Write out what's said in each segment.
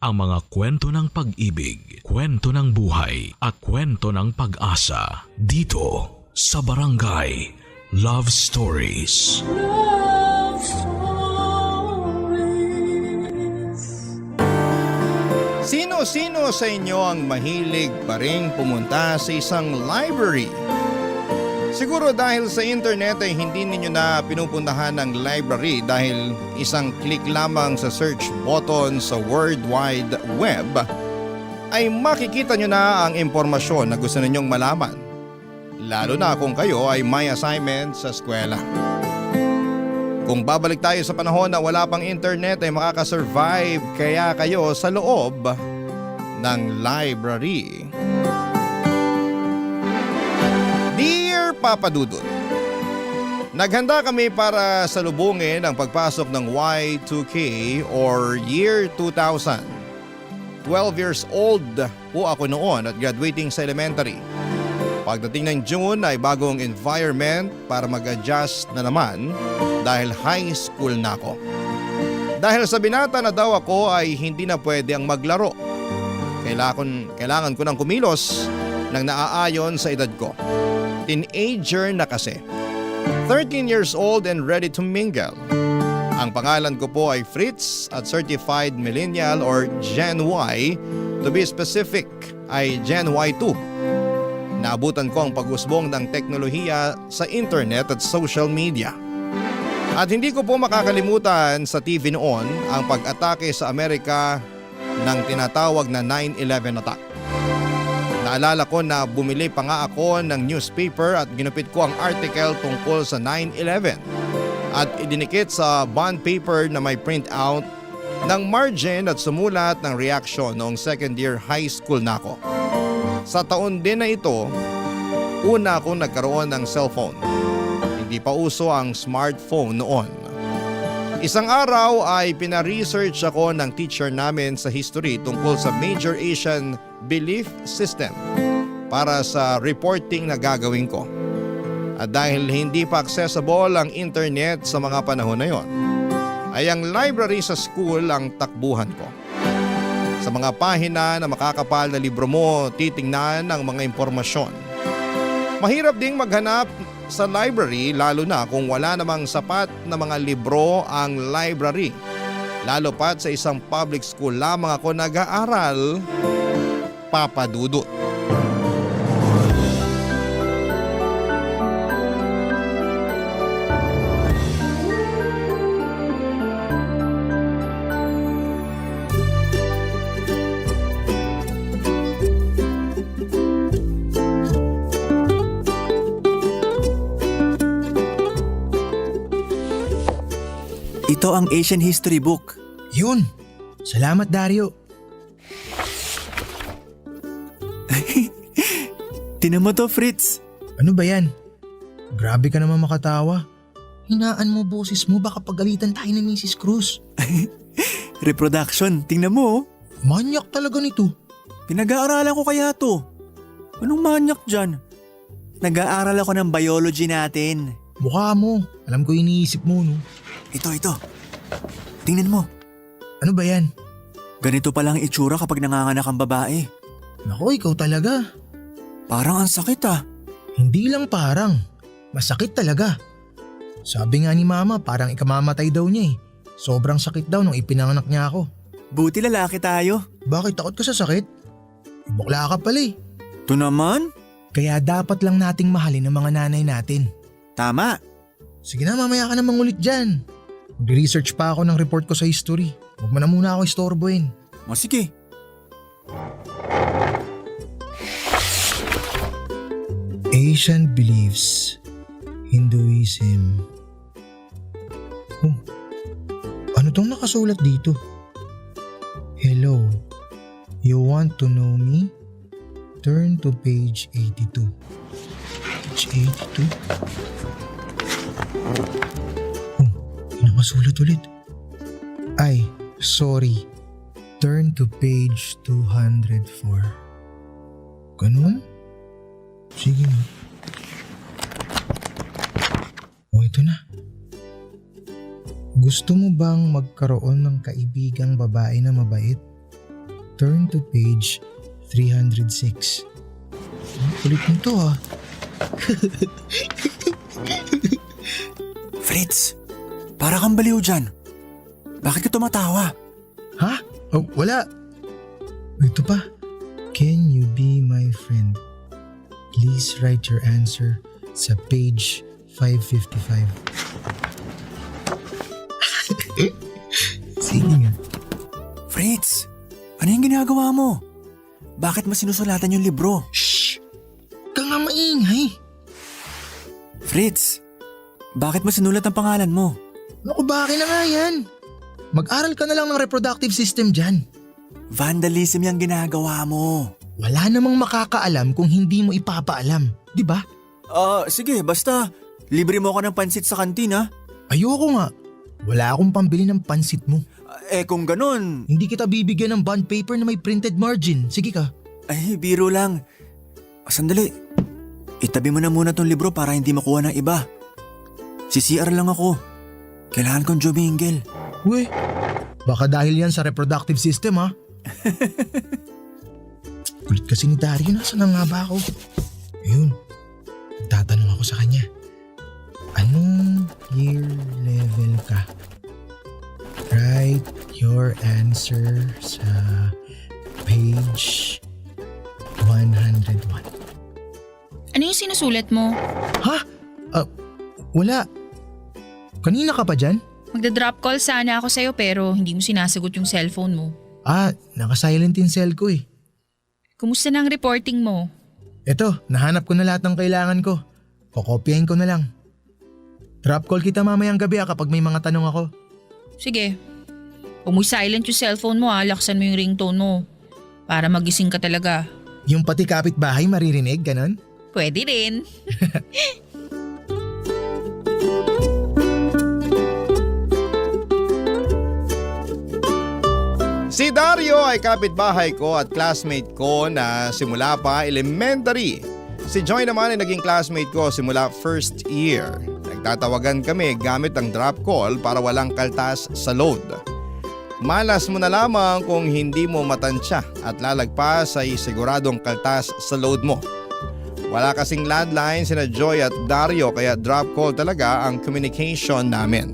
ang mga kwento ng pag-ibig, kwento ng buhay at kwento ng pag-asa dito sa Barangay Love Stories. Love Stories. Sino-sino sa inyo ang mahilig pa ring pumunta sa isang library? Siguro dahil sa internet ay hindi ninyo na pinupuntahan ng library dahil isang click lamang sa search button sa World Wide Web ay makikita nyo na ang impormasyon na gusto ninyong malaman. Lalo na kung kayo ay may assignment sa eskwela. Kung babalik tayo sa panahon na wala pang internet ay makakasurvive kaya kayo sa loob ng library. Dear Papa Dudut, naghanda kami para salubungin ang pagpasok ng Y2K or Year 2000. 12 years old po ako noon at graduating sa elementary. Pagdating ng June ay bagong environment para mag-adjust na naman dahil high school na ako. Dahil sa binata na daw ako ay hindi na pwede ang maglaro. Kailangan ko ng kumilos nang naaayon sa edad ko. Teenager na kasi. 13 years old and ready to mingle. Ang pangalan ko po ay Fritz at certified millennial or Gen Y. To be specific ay Gen Y2. Naabutan ko ang pag-usbong ng teknolohiya sa internet at social media. At hindi ko po makakalimutan sa TV noon ang pag-atake sa Amerika ng tinatawag na 9/11 attack. Naalala ko na bumili pa nga ako ng newspaper at ginupit ko ang article tungkol sa 9/11 at idinikit sa bond paper na may print out ng margin at sumulat ng reaction noong second year high school na ako. Sa taon din na ito, una akong nagkaroon ng cellphone. Hindi pa uso ang smartphone noon. Isang araw ay pina-research ako ng teacher namin sa history tungkol sa major Asian belief system para sa reporting na gagawin ko. At dahil hindi pa accessible ang internet sa mga panahon na yon, ay ang library sa school ang takbuhan ko. Sa mga pahina na makakapal na libro mo, titingnan ang mga impormasyon. Mahirap ding maghanap sa library lalo na kung wala namang sapat na mga libro ang library. Lalo pat sa isang public school lamang ako nag-aaral, Papa Dudut. Ito ang Asian History Book. Yun! Salamat, Dario. Tinan mo to, Fritz. Ano ba yan? Grabe ka naman makatawa. Hinaan mo boses mo, baka pagalitan tayo ni Mrs. Cruz. Reproduction, tingnan mo. Manyak talaga nito. Pinag-aaralan ko kaya to. Anong manyak dyan? Nag-aaral ako ng biology natin. Mukha mo. Alam ko iniisip mo, no? Ito. Tingnan mo. Ano ba yan? Ganito palang itsura kapag nanganganak ang babae. Naku, ikaw talaga. Parang ang sakit ah. Hindi lang parang. Masakit talaga. Sabi nga ni Mama, parang ikamamatay daw niya eh. Sobrang sakit daw nung ipinanganak niya ako. Buti lalaki tayo. Bakit takot ka sa sakit? Bukla ka pala eh. Ito naman? Kaya dapat lang nating mahalin ang mga nanay natin. Tama. Sige na, mamaya ka na mangulit dyan. Mag-research pa ako ng report ko sa history. Huwag mo na muna ako istorbohin. O sige. Asian beliefs, Hinduism. Oh, ano tong nakasulat dito? Hello, you want to know me? Turn to page 82. Page 82? Oh, may nakasulat ulit. Ay, sorry. Turn to page 204. Ganun? Sige na. O ito na. Gusto mo bang magkaroon ng kaibigang babae na mabait? Turn to page 306. Kulit mo to ah. Fritz, para kang baliw dyan. Bakit ka tumatawa? Ha? Oh, wala. Ito pa. Can you be my friend? Please write your answer sa page 555. Sige nga. Fritz, ano yung ginagawa mo? Bakit mo sinusulatan yung libro? Shh! Ka nga maingay. Fritz, bakit mo sinulat ang pangalan mo? Naku, bakit na nga yan? Mag-aral ka na lang ng reproductive system dyan. Vandalism yung ginagawa mo. Wala namang makakaalam kung hindi mo ipapaalam, di ba? Sige, basta libre mo ako ng pansit sa kantina. Ayoko nga. Wala akong pambili ng pansit mo. Kung ganun, Hindi kita bibigyan ng bond paper na may printed margin. Sige ka. biro lang. Sandali, itabi mo na muna tong libro para hindi makuha ng iba. Si CR lang ako. Kailangan kong jumingil. Uy, baka dahil yan sa reproductive system ha? Kulit kasi ni Dario, nasa na nga ba ako? Ayun, tatanong ako sa kanya. Anong year level ka? Write your answer sa page 101. Ano yung sinusulat mo? Ha? Wala. Kanina ka pa dyan? Magda-drop call sana ako sa'yo pero hindi mo sinasagot yung cellphone mo. Naka-silent in cell ko eh. Kumusta na ang reporting mo? Eto, nahanap ko na lahat ng kailangan ko. Kokopyahin ko na lang. Drop call kita mamayang gabi kapag may mga tanong ako. Sige. Huwag mo silent yung cellphone mo laksan mo yung ringtone mo. Para magising ka talaga. Yung pati kapitbahay maririnig, ganon? Pwede rin. Si Dario ay kapitbahay ko at classmate ko na simula pa elementary. Si Joy naman ay naging classmate ko simula first year. Nagtatawagan kami gamit ang drop call para walang kaltas sa load. Malas mo na lamang kung hindi mo matansya at lalagpas ay siguradong kaltas sa load mo. Wala kasing landline sina Joy at Dario kaya drop call talaga ang communication namin.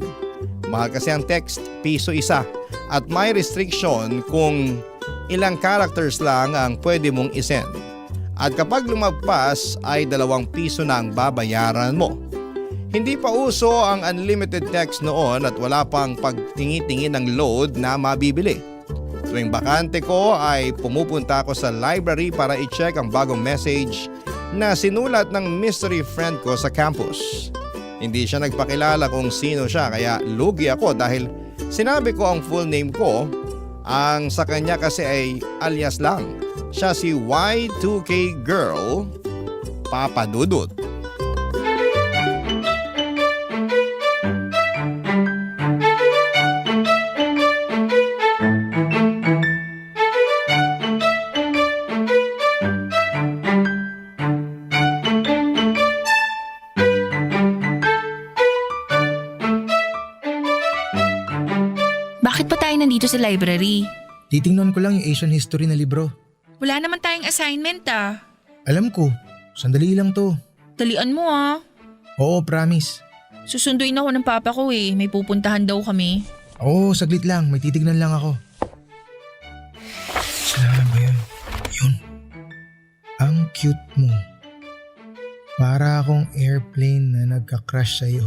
Mahal kasi ang text, piso isa. At may restriction kung ilang characters lang ang pwede mong isend. At kapag lumagpas ay 2 piso na ang babayaran mo. Hindi pa uso ang unlimited text noon at wala pang pagtingi-tingin ng load na mabibili. Tuwing bakante ko ay pumupunta ako sa library para i-check ang bagong message na sinulat ng mystery friend ko sa campus. Hindi siya nagpakilala kung sino siya kaya lugi ako dahil sinabi ko ang full name ko, ang sa kanya kasi ay alias lang. Siya si Y2K Girl, Papa Dudut. Bakit pa tayo nandito sa library? Titingnan ko lang yung Asian history na libro. Wala naman tayong assignment Alam ko, sandali lang to. Dalian mo Oo, promise. Susunduin ako ng papa ko may pupuntahan daw kami. Oo, saglit lang, may titignan lang ako. Saan ba yun? Yun. Ang cute mo. Para akong airplane na nagka-crash sa'yo.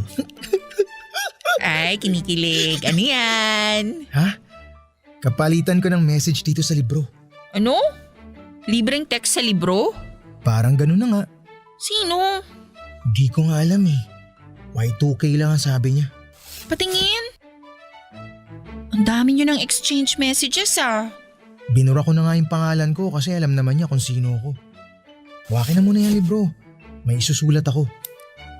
Ay, kinikilig. Ano yan? Ha? Kapalitan ko ng message dito sa libro. Ano? Libreng text sa libro? Parang ganun na nga. Sino? Di ko nga alam eh. Y2K lang ang sabi niya. Patingin. Ang dami nyo ng exchange messages Binura ko na nga yung pangalan ko kasi alam naman niya kung sino ako. Huwakin na muna yung libro. May isusulat ako.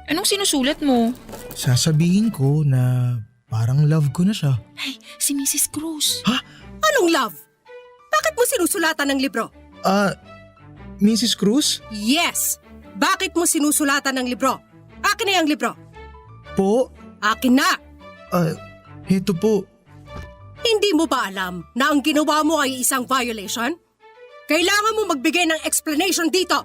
Anong sinusulat mo? Sasabihin ko na parang love ko na siya. Ay, si Mrs. Cruz. Anong love? Bakit mo sinusulatan ng libro? Mrs. Cruz? Yes! Bakit mo sinusulatan ng libro? Akin na yung libro. Po? Akin na! Heto po. Hindi mo ba alam na ang ginawa mo ay isang violation? Kailangan mo magbigay ng explanation dito.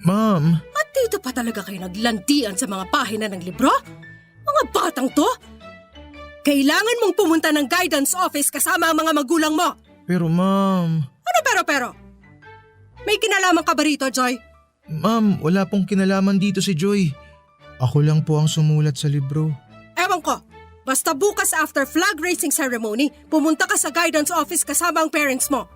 Ma'am, At dito pa talaga kayo naglandian sa mga pahina ng libro? Mga batang to? Kailangan mong pumunta ng guidance office kasama ang mga magulang mo. pero ma'am. Ano pero? May kinalaman ka ba rito, Joy? Ma'am, wala pong kinalaman dito si Joy. Ako lang po ang sumulat sa libro. Ewan ko. Basta bukas after flag raising ceremony, pumunta ka sa guidance office kasama ang parents mo.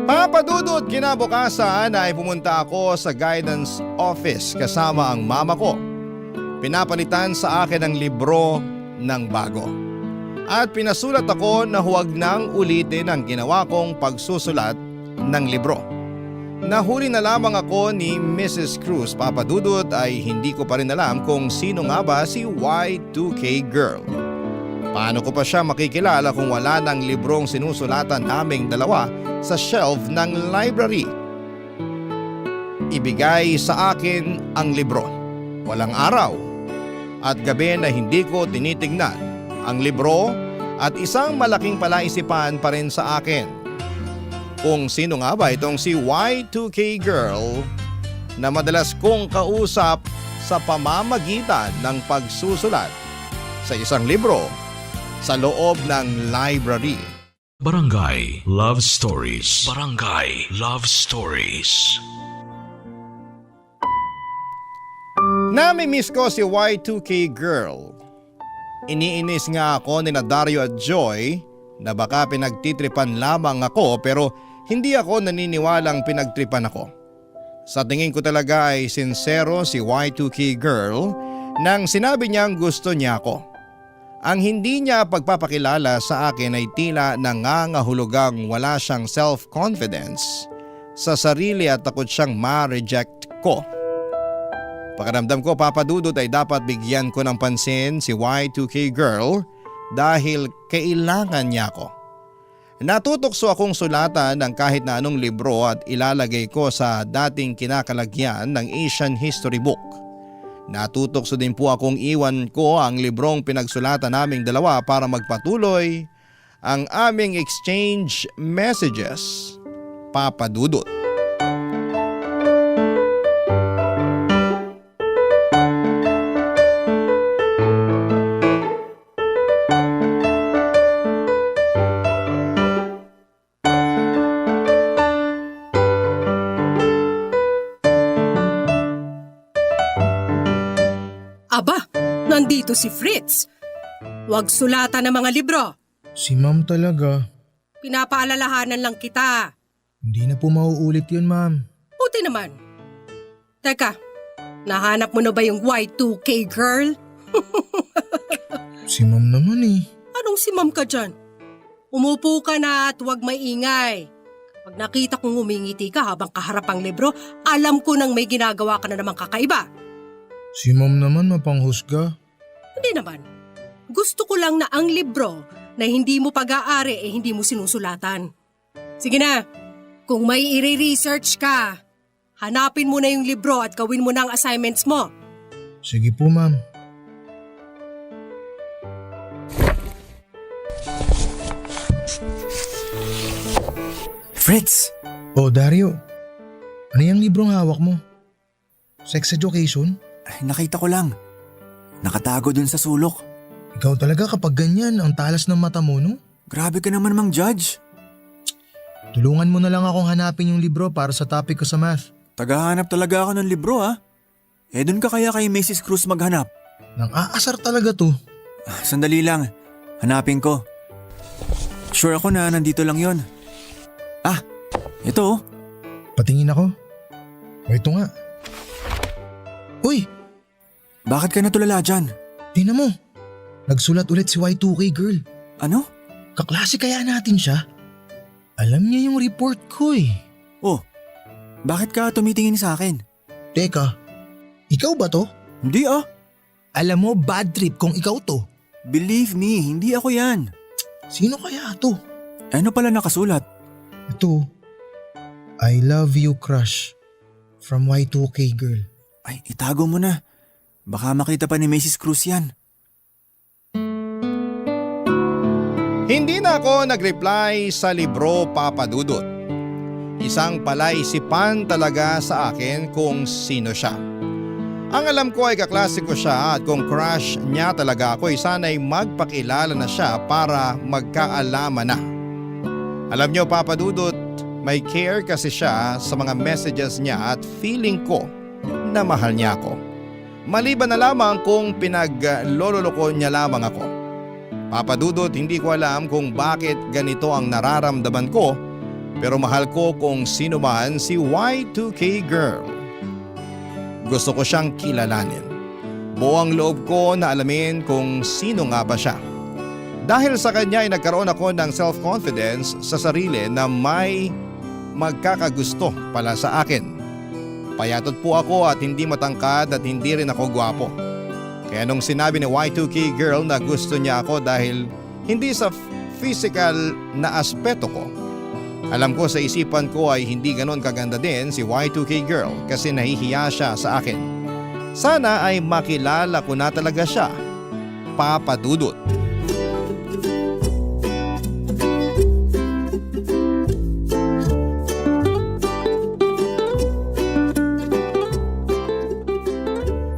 Papadudot kinabukasan ay pumunta ako sa guidance office kasama ang mama ko. Pinapalitan sa akin ang libro ng bago. At pinasulat ako na huwag nang ulitin ang ginawa kong pagsusulat ng libro. Nahuli na lamang ako ni Mrs. Cruz. Papadudot ay hindi ko pa rin alam kung sino nga ba si Y2K Girl. Paano ko pa siya makikilala kung wala ng librong sinusulatan naming dalawa sa shelf ng library? Ibigay sa akin ang libro. Walang araw at gabi na hindi ko tinitignan ang libro at isang malaking palaisipan pa rin sa akin. Kung sino nga ba itong si Y2K Girl na madalas kong kausap sa pamamagitan ng pagsusulat sa isang libro sa loob ng library. Barangay Love Stories. Barangay Love Stories. Nami-miss ko si Y2K Girl. Iniinis nga ako ni Dario at Joy na baka pinagtitripan lamang ako pero hindi ako naniniwalang pinagtripan ako. Sa tingin ko talaga ay sincero si Y2K Girl nang sinabi niyang gusto niya ako. Ang hindi niya pagpapakilala sa akin ay tila nangangahulugang wala siyang self-confidence sa sarili at takot siyang ma-reject ko. Pakiramdam ko, Papadudot, ay dapat bigyan ko ng pansin si Y2K Girl dahil kailangan niya ako. Natutokso akong sulatan ng kahit na anong libro at ilalagay ko sa dating kinakalagyan ng Asian History Book. Natutokso din po akong iwan ko ang librong pinagsulatan naming dalawa para magpatuloy ang aming exchange messages. Papadudot. Aba, nandito si Fritz. Huwag sulatan ng mga libro. Si ma'am talaga. Pinapaalalahanan lang kita. Hindi na po mauulit yun, ma'am. Buti naman. Teka, nahanap mo na ba yung Y2K Girl? Si ma'am naman eh. Anong si ma'am ka dyan? Umupo ka na at huwag maingay. Pag nakita kong humingiti ka habang kaharap ang libro, alam ko nang may ginagawa ka na namang kakaiba. Si ma'am naman mapanghusga. Hindi naman. Gusto ko lang na ang libro na hindi mo pag-aari hindi mo sinusulatan. Sige na, kung may i-research ka, hanapin mo na yung libro at gawin mo na ang assignments mo. Sige po, ma'am. Fritz! Oh, Dario. Ano yung librong hawak mo? Sex education? Ay, nakita ko lang. Nakatago dun sa sulok. Ikaw talaga kapag ganyan, ang talas ng mata mo, no? Grabe ka naman, Mang Judge. Tulungan mo na lang akong hanapin yung libro para sa topic ko sa math. Tagahanap talaga ako ng libro, ha? Eh, dun ka kaya kay Mrs. Cruz maghanap? Nang aasar talaga to. Sandali lang. Hanapin ko. Sure ako na nandito lang yon. Ah, ito oh. Patingin ako. O ito nga. Uy, Bakit ka natulala dyan? tingnan mo. Nagsulat ulit si Y2K Girl. Ano? Kaklase kaya natin siya? Alam niya yung report ko eh. Oh, bakit ka tumitingin sa akin? Teka, Ikaw ba to? Hindi ah. Alam mo, bad trip kung ikaw to. Believe me, hindi ako yan. Sino kaya to? Ano pala nakasulat? Ito, I love you crush from Y2K girl. Ay, itago mo na. Baka makita pa ni Mrs. Cruz yan. Hindi na ako nag-reply sa libro, Papa Dudut. Isang palaisipan talaga sa akin kung sino siya. Ang alam ko ay kaklase ko siya at kung crush niya talaga ako ay sana'y magpakilala na siya para magkaalaman na. Alam niyo, Papa Dudut, may care kasi siya sa mga messages niya at feeling ko na mahal niya ako. Maliban na lamang kung pinaglololoko niya lamang ako. Papa Dudut, hindi ko alam kung bakit ganito ang nararamdaman ko, pero mahal ko kung sino man si Y2K girl. Gusto ko siyang kilalanin. Buong loob ko na alamin kung sino nga ba siya. Dahil sa kanya ay nagkaroon ako ng self-confidence sa sarili na may magkakagusto pala sa akin. Payatot po ako at hindi matangkad at hindi rin ako gwapo. Kaya nung sinabi ni Y2K girl na gusto niya ako dahil hindi sa physical na aspeto ko, alam ko sa isipan ko ay hindi ganon kaganda din si Y2K girl kasi nahihiya siya sa akin. Sana ay makilala ko na talaga siya, Papa Dudut.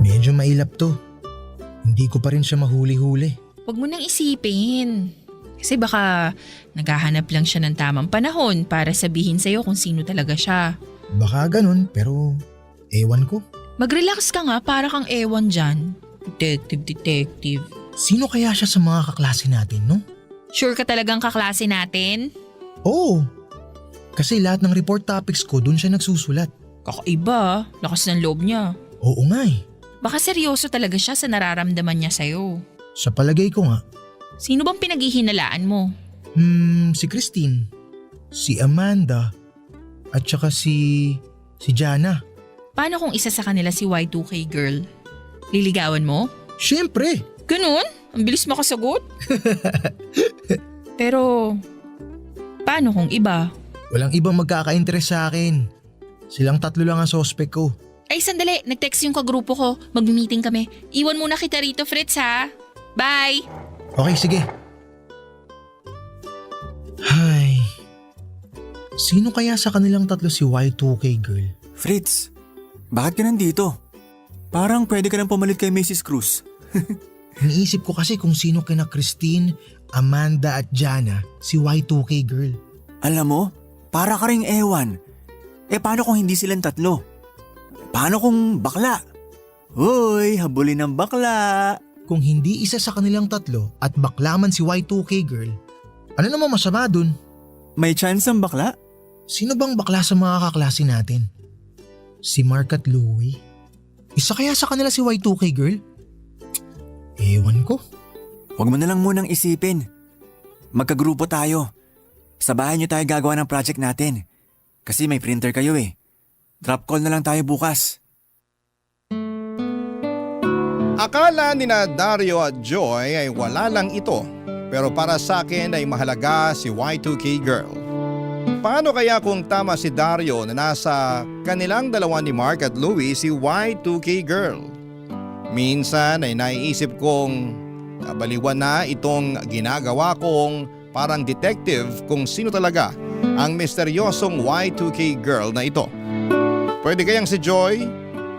Medyo mailap to. Hindi ko pa rin siya mahuli-huli. Huwag mo nang isipin. Kasi baka naghahanap lang siya ng tamang panahon para sabihin sa'yo kung sino talaga siya. Baka ganun, pero ewan ko. Mag-relax ka nga, para kang ewan dyan. Detective. Sino kaya siya sa mga kaklase natin, no? Sure ka talagang kaklase natin? Oo. Kasi lahat ng report topics ko dun siya nagsusulat. Kakaiba, lakas ng loob niya. Oo nga eh. Baka seryoso talaga siya sa nararamdaman niya sa'yo. Sa palagay ko nga. Sino bang pinaghihinalaan mo? Si Christine, si Amanda, at saka si Jana. Paano kung isa sa kanila si Y2K girl? Liligawan mo? Siyempre! Ganun? Ang bilis makasagot? Pero, paano kung iba? Walang ibang magkaka-interest sa akin. Silang tatlo lang ang suspect ko. Ay sandali, nag-text yung kagrupo ko. Mag-meeting kami. Iwan muna kita rito, Fritz ha. Bye! Okay, sige. Hay. Sino kaya sa kanilang tatlo si Y2K girl? Fritz, bakit ka nandito? Parang pwede ka nang pumalit kay Mrs. Cruz. Iniisip ko kasi kung sino kina Christine, Amanda at Jana si Y2K girl. Alam mo, para ka ring ewan. Paano kung hindi silang tatlo? Paano kung bakla? Hoy, habulin ng bakla. Kung hindi isa sa kanilang tatlo at bakla man si Y2K girl, ano naman masama dun? May chance ang bakla? Sino bang bakla sa mga kaklase natin? Si Mark at Louie? Isa kaya sa kanila si Y2K girl? Ewan ko. Huwag mo na lang munang isipin. Magkagrupo tayo. Sa bahay niyo tayo gagawa ng project natin. Kasi may printer kayo eh. Drop call na lang tayo bukas. Akala ni na Dario at Joy ay wala lang ito, pero para sa akin ay mahalaga si Y2K girl. Paano kaya kung tama si Dario na nasa kanilang dalawa ni Mark at Louie si Y2K girl? Minsan ay naiisip kong kabaliwan na itong ginagawa kong parang detective kung sino talaga ang misteryosong Y2K girl na ito. Pwede kayang si Joy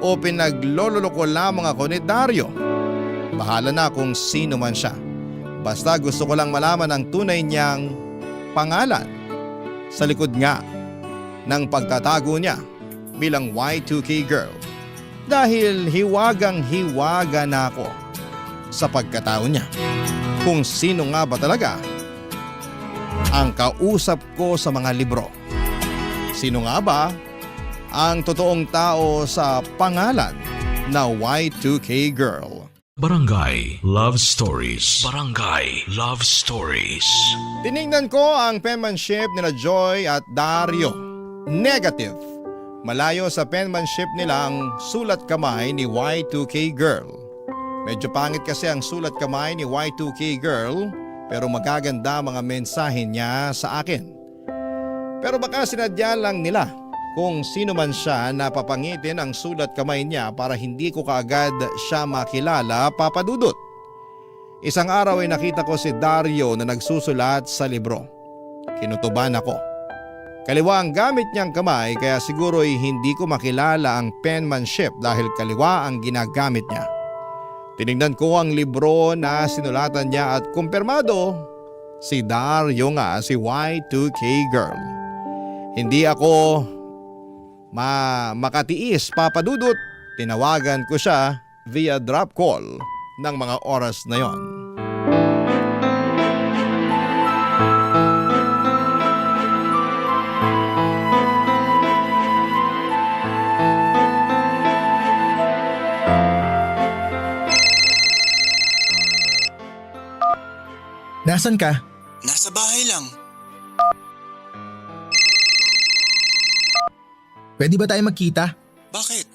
o pinaglololoko lamang ako ni Dario? Bahala na kung sino man siya. Basta gusto ko lang malaman ang tunay niyang pangalan sa likod nga ng pagtatago niya bilang Y2K girl. Dahil hiwagang-hiwaga na ako sa pagkatao niya. Kung sino nga ba talaga ang kausap ko sa mga libro. Sino nga ba ang totoong tao sa pangalan na Y2K girl? Barangay Love Stories. Barangay Love Stories. Tiningnan ko ang penmanship nila Joy at Dario. Negative. Malayo sa penmanship nila ang sulat kamay ni Y2K Girl. Medyo pangit kasi ang sulat kamay ni Y2K Girl pero magaganda mga mensahe niya sa akin. Pero baka sinadya lang nila kung sino man siya na papangitin ang sulat kamay niya para hindi ko kaagad siya makilala, Papa Dudut. Isang araw ay nakita ko si Dario na nagsusulat sa libro. Kinutuban ako. Kaliwa ang gamit niyang kamay kaya siguro'y hindi ko makilala ang penmanship dahil kaliwa ang ginagamit niya. Tinignan ko ang libro na sinulatan niya at kumpirmado, si Dario nga, si Y2K Girl. Hindi ako makatiis, Papa Dudut. Tinawagan ko siya via drop call ng mga oras na yon. Nasaan ka? Nasa bahay lang. Pwede ba tayo magkita? Bakit?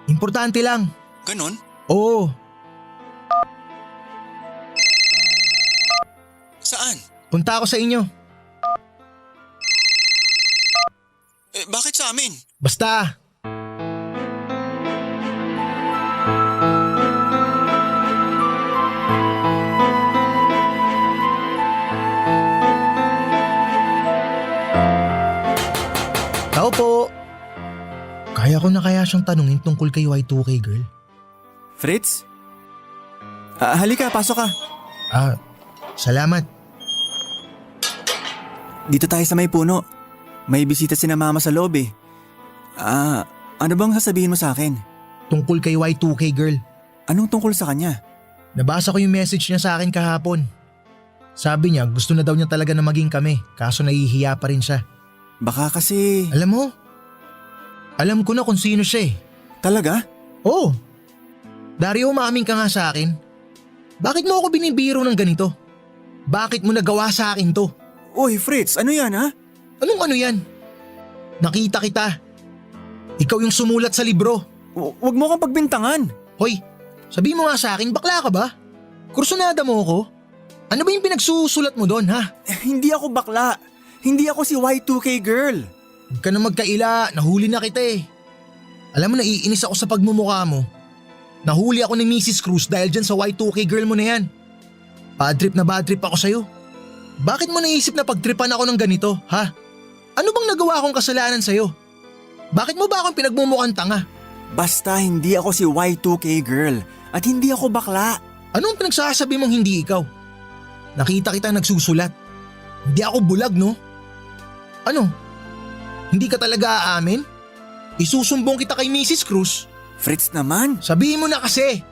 Importante lang. Ganon? Oo, Saan? punta ako sa inyo. Bakit sa amin? Basta. Tao po. Kaya ko na kaya siyang tanungin tungkol kay Y2K Girl? Fritz? Halika, pasok ka. Salamat. Dito tayo sa may puno. May bisita sina mama sa loob eh. Ano bang sasabihin mo sa akin? Tungkol kay Y2K Girl. Anong tungkol sa kanya? Nabasa ko yung message niya sa akin kahapon. Sabi niya gusto na daw niya talaga na maging kami, kaso nahihiya pa rin siya. Baka kasi… Alam mo? Alam ko na kung sino siya eh. Talaga? Oo. Dario, umaamin ka nga sa akin. Bakit mo ako binibiro ng ganito? Bakit mo nagawa sa akin to? Uy Fritz, ano yan ha? Anong ano yan? Nakita kita. Ikaw yung sumulat sa libro. Huwag mo kang pagbintangan. Hoy, sabi mo nga sa akin, bakla ka ba? Kursunada mo ako? Ano ba yung pinagsusulat mo doon ha? Hindi ako bakla. Hindi ako si Y2K Girl. Huwag ka na magkaila, nahuli na kita eh. Alam mo, naiinis ako sa pagmumukha mo. Nahuli ako ni Mrs. Cruz dahil dyan sa Y2K Girl mo na yan. Bad trip na bad trip ako sa'yo. Bakit mo naisip na pagtripan ako ng ganito, ha? Ano bang nagawa akong kasalanan sa'yo? Bakit mo ba akong pinagmumukhang tanga? Basta hindi ako si Y2K Girl at hindi ako bakla. Anong pinagsasabi mong hindi ikaw? Nakita kita nagsusulat. Hindi ako bulag, no? Ano? Hindi ka talaga aamin? Isusumbong kita kay Mrs. Cruz? Fritz naman. Sabihin mo na kasi.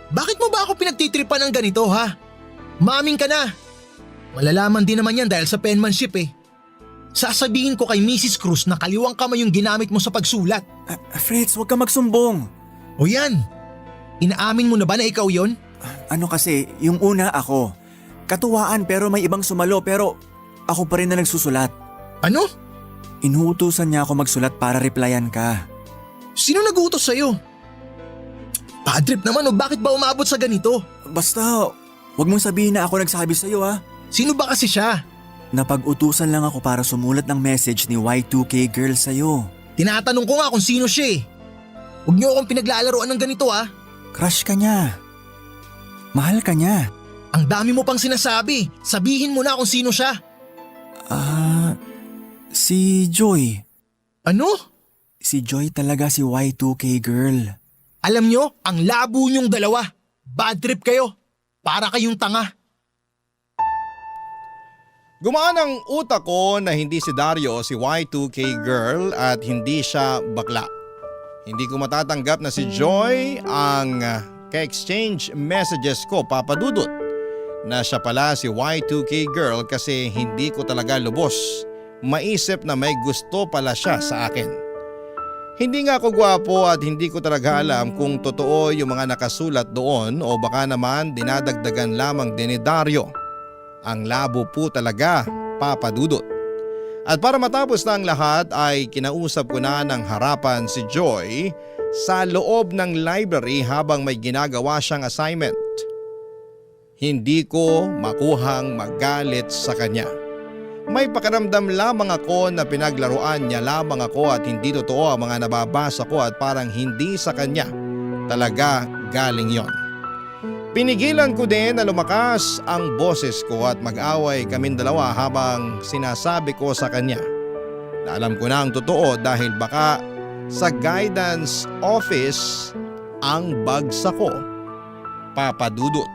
Bakit mo ba ako pinagtitripan ng ganito, ha? Maamin ka na. Malalaman din naman yan dahil sa penmanship eh. Sasabihin ko kay Mrs. Cruz na kaliwang kamay yung ginamit mo sa pagsulat. Fritz, huwag ka magsumbong. O yan. Inaamin mo na ba na ikaw yon? Ano kasi, yung una ako. Katuwaan pero may ibang sumalo pero ako pa rin na nagsusulat. Ano? Inuutusan niya ako magsulat para replyan ka. Sino nag-utos sa'yo? Bad trip naman o bakit ba umabot sa ganito? Basta, wag mong sabihin na ako nagsabi sa'yo ha. Sino ba kasi siya? Napag-utusan lang ako para sumulat ng message ni Y2K Girl sa'yo. Tinatanong ko nga kung sino siya eh. Huwag niyo akong pinaglalaroan ng ganito ah. Crush ka niya. Mahal ka niya. Ang dami mo pang sinasabi. Sabihin mo na kung sino siya. Si Joy. Ano? Si Joy talaga si Y2K Girl. Alam nyo, ang labo nyong dalawa. Bad trip kayo. Para kayong tanga. Gumaan ang utak ko na hindi si Dario si Y2K Girl at hindi siya bakla. Hindi ko matatanggap na si Joy ang ka-exchange messages ko, Papa Dudut. Na siya pala si Y2K Girl kasi hindi ko talaga lubos maisip na may gusto pala siya sa akin. Hindi nga ako gwapo at hindi ko talaga alam kung totoo yung mga nakasulat doon o baka naman dinadagdagan lamang din ni Dario. Ang labo po talaga, Papa Dudut. At para matapos na ang lahat ay kinausap ko na ng harapan si Joy sa loob ng library habang may ginagawa siyang assignment. Hindi ko makuhang magalit sa kanya. May pakiramdam lamang ako na pinaglaruan niya lamang ako at hindi totoo ang mga nababasa ko at parang hindi sa kanya talaga galing yon. Pinigilan ko din na lumakas ang boses ko at mag-away kaming dalawa habang sinasabi ko sa kanya na alam ko na ang totoo dahil baka sa guidance office ang bagsak ko. Papa Dudut.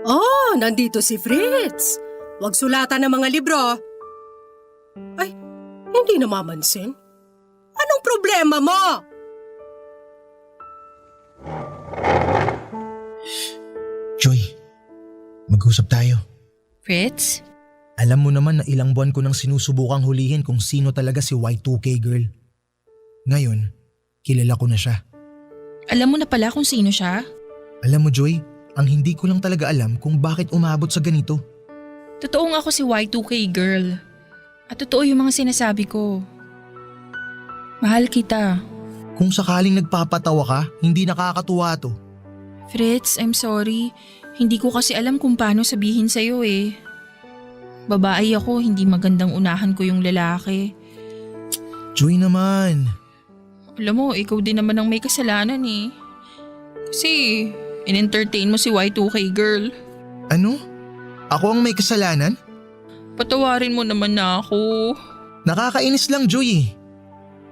Oh, nandito si Fritz. Huwag sulatan ng mga libro. Ay, hindi namamansin. Anong problema mo? Joy, mag-usap tayo. Fritz? Alam mo naman na ilang buwan ko nang sinusubukang hulihin kung sino talaga si Y2K girl. Ngayon, kilala ko na siya. Alam mo na pala kung sino siya? Alam mo Joy, ang hindi ko lang talaga alam kung bakit umabot sa ganito. Totoo nga ako si Y2K girl. At totoo yung mga sinasabi ko. Mahal kita. Kung sakaling nagpapatawa ka, hindi nakakatuwa to. Fritz, I'm sorry. Hindi ko kasi alam kung paano sabihin sa'yo eh. Babae ako, hindi magandang unahan ko yung lalaki. Joy naman. Alam mo, ikaw din naman ang may kasalanan eh. Kasi in-entertain mo si Y2K girl. Ano? Ako ang may kasalanan? Patawarin mo naman na ako. Nakakainis lang Joy eh.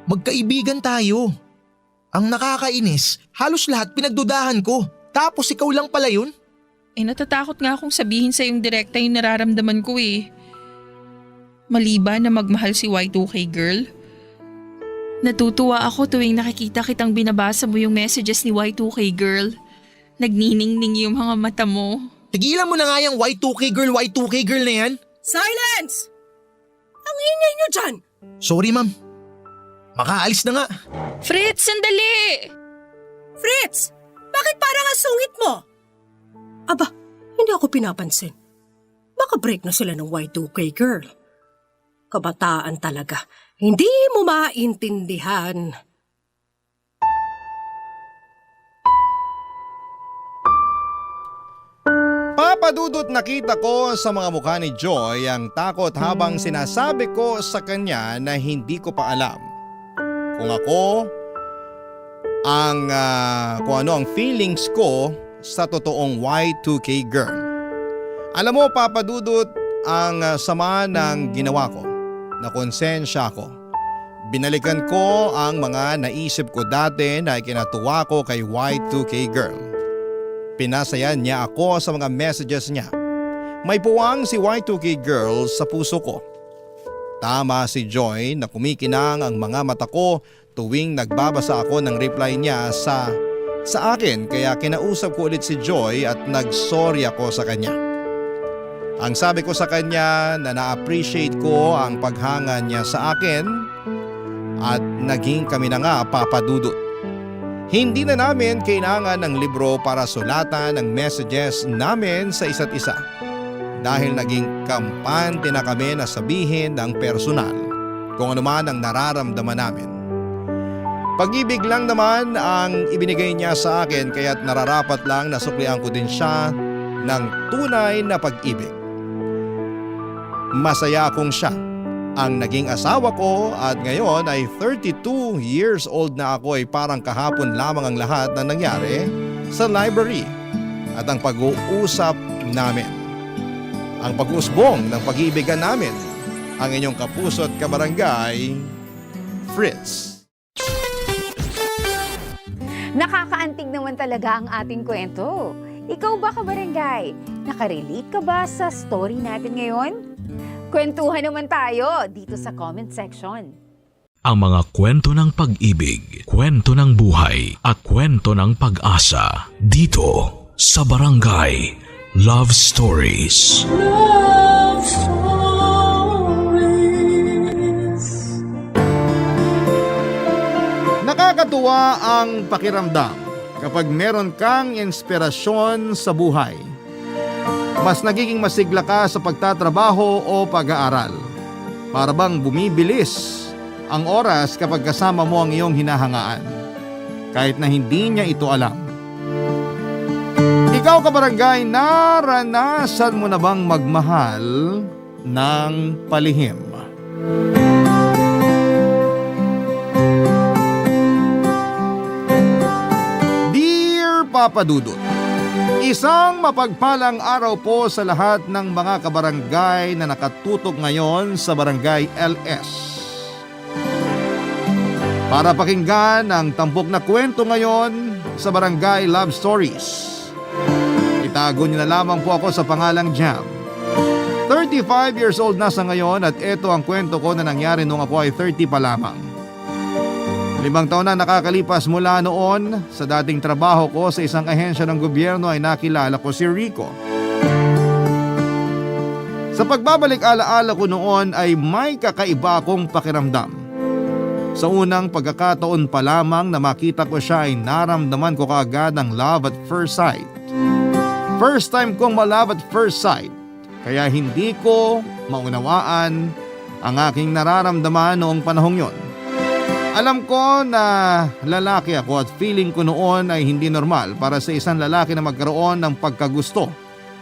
Magkaibigan tayo. Ang nakakainis, halos lahat pinagdudahan ko. Tapos ikaw lang pala yun? Eh natatakot nga akong sabihin sa yung direkta yung nararamdaman ko eh. Maliban na magmahal si Y2K girl. Natutuwa ako tuwing nakikita kitang binabasa mo yung messages ni Y2K girl. Nagniningning yung mga mata mo. Tigilan mo na nga yung Y2K girl na yan. Silence! Ang ingay nyo dyan! Sorry ma'am. Makaalis na nga. Fritz, sandali! Fritz! Bakit parang ang sungit mo? Aba, hindi ako pinapansin. Baka break na sila ng Y2K girl. Kabataan talaga. Hindi mo maintindihan. Papadudot nakita ko sa mga mukha ni Joy ang takot habang sinasabi ko sa kanya na hindi ko pa alam kung ano ang feelings ko sa totoong Y2K girl. Alam mo Papadudot, ang sama ng ginawa ko, na konsensya ko. Binalikan ko ang mga naisip ko dati na ikinatuwa ko kay Y2K girl. Pinasayan niya ako sa mga messages niya. May puwang si Y2K girl sa puso ko. Tama si Joy na kumikinang ang mga mata ko tuwing nagbabasa ako ng reply niya sa akin, kaya kinausap ko ulit si Joy at nagsorry ako sa kanya. Ang sabi ko sa kanya na na-appreciate ko ang paghanga niya sa akin at naging kami na nga Papadudot. Hindi na namin kailangan ng libro para sulatan ang messages namin sa isa't isa. Dahil naging kampante na kami na sabihin ng personal kung ano man ang nararamdaman namin. Pag-ibig lang naman ang ibinigay niya sa akin kaya't nararapat lang na suklian ko din siya ng tunay na pag-ibig. Masaya akong siya ang naging asawa ko at ngayon ay 32 years old na ako ay parang kahapon lamang ang lahat na nangyari sa library at ang pag-uusap namin. Ang pag-usbong ng pag-iibigan namin, ang inyong kapuso at kabarangay, Fritz. Nakakaantig naman talaga ang ating kwento. Ikaw ba, kabarangay? Nakarelate ka ba sa story natin ngayon? Kwentuhan naman tayo dito sa comment section. Ang mga kwento ng pag-ibig, kwento ng buhay at kwento ng pag-asa dito sa Barangay Love Stories. Love love stories. Nakakatuwa ang pakiramdam kapag meron kang inspirasyon sa buhay. Mas nagiging masigla ka sa pagtatrabaho o pag-aaral. Para bang bumibilis ang oras kapag kasama mo ang iyong hinahangaan, kahit na hindi niya ito alam. Ikaw kabarangay, naranasan mo na bang magmahal ng palihim? Dear Papa Dudut, isang mapagpalang araw po sa lahat ng mga kabarangay na nakatutok ngayon sa Barangay LS. Para pakinggan ang tampok na kwento ngayon sa Barangay Love Stories. Itago niyo na lamang po ako sa pangalang Jam. 35 years old na sa ngayon at ito ang kwento ko na nangyari nung ako ay 30 pa lamang. 5 taon na nakakalipas mula noon, sa dating trabaho ko sa isang ahensya ng gobyerno ay nakilala ko si Rico. Sa pagbabalik alaala ko noon ay may kakaiba akong pakiramdam. Sa unang pagkakataon pa lamang na makita ko siya ay naramdaman ko kaagad ang love at first sight. First time kong ma-love at first sight, kaya hindi ko maunawaan ang aking nararamdaman noong panahong yon. Alam ko na lalaki ako at feeling ko noon ay hindi normal para sa isang lalaki na magkaroon ng pagkagusto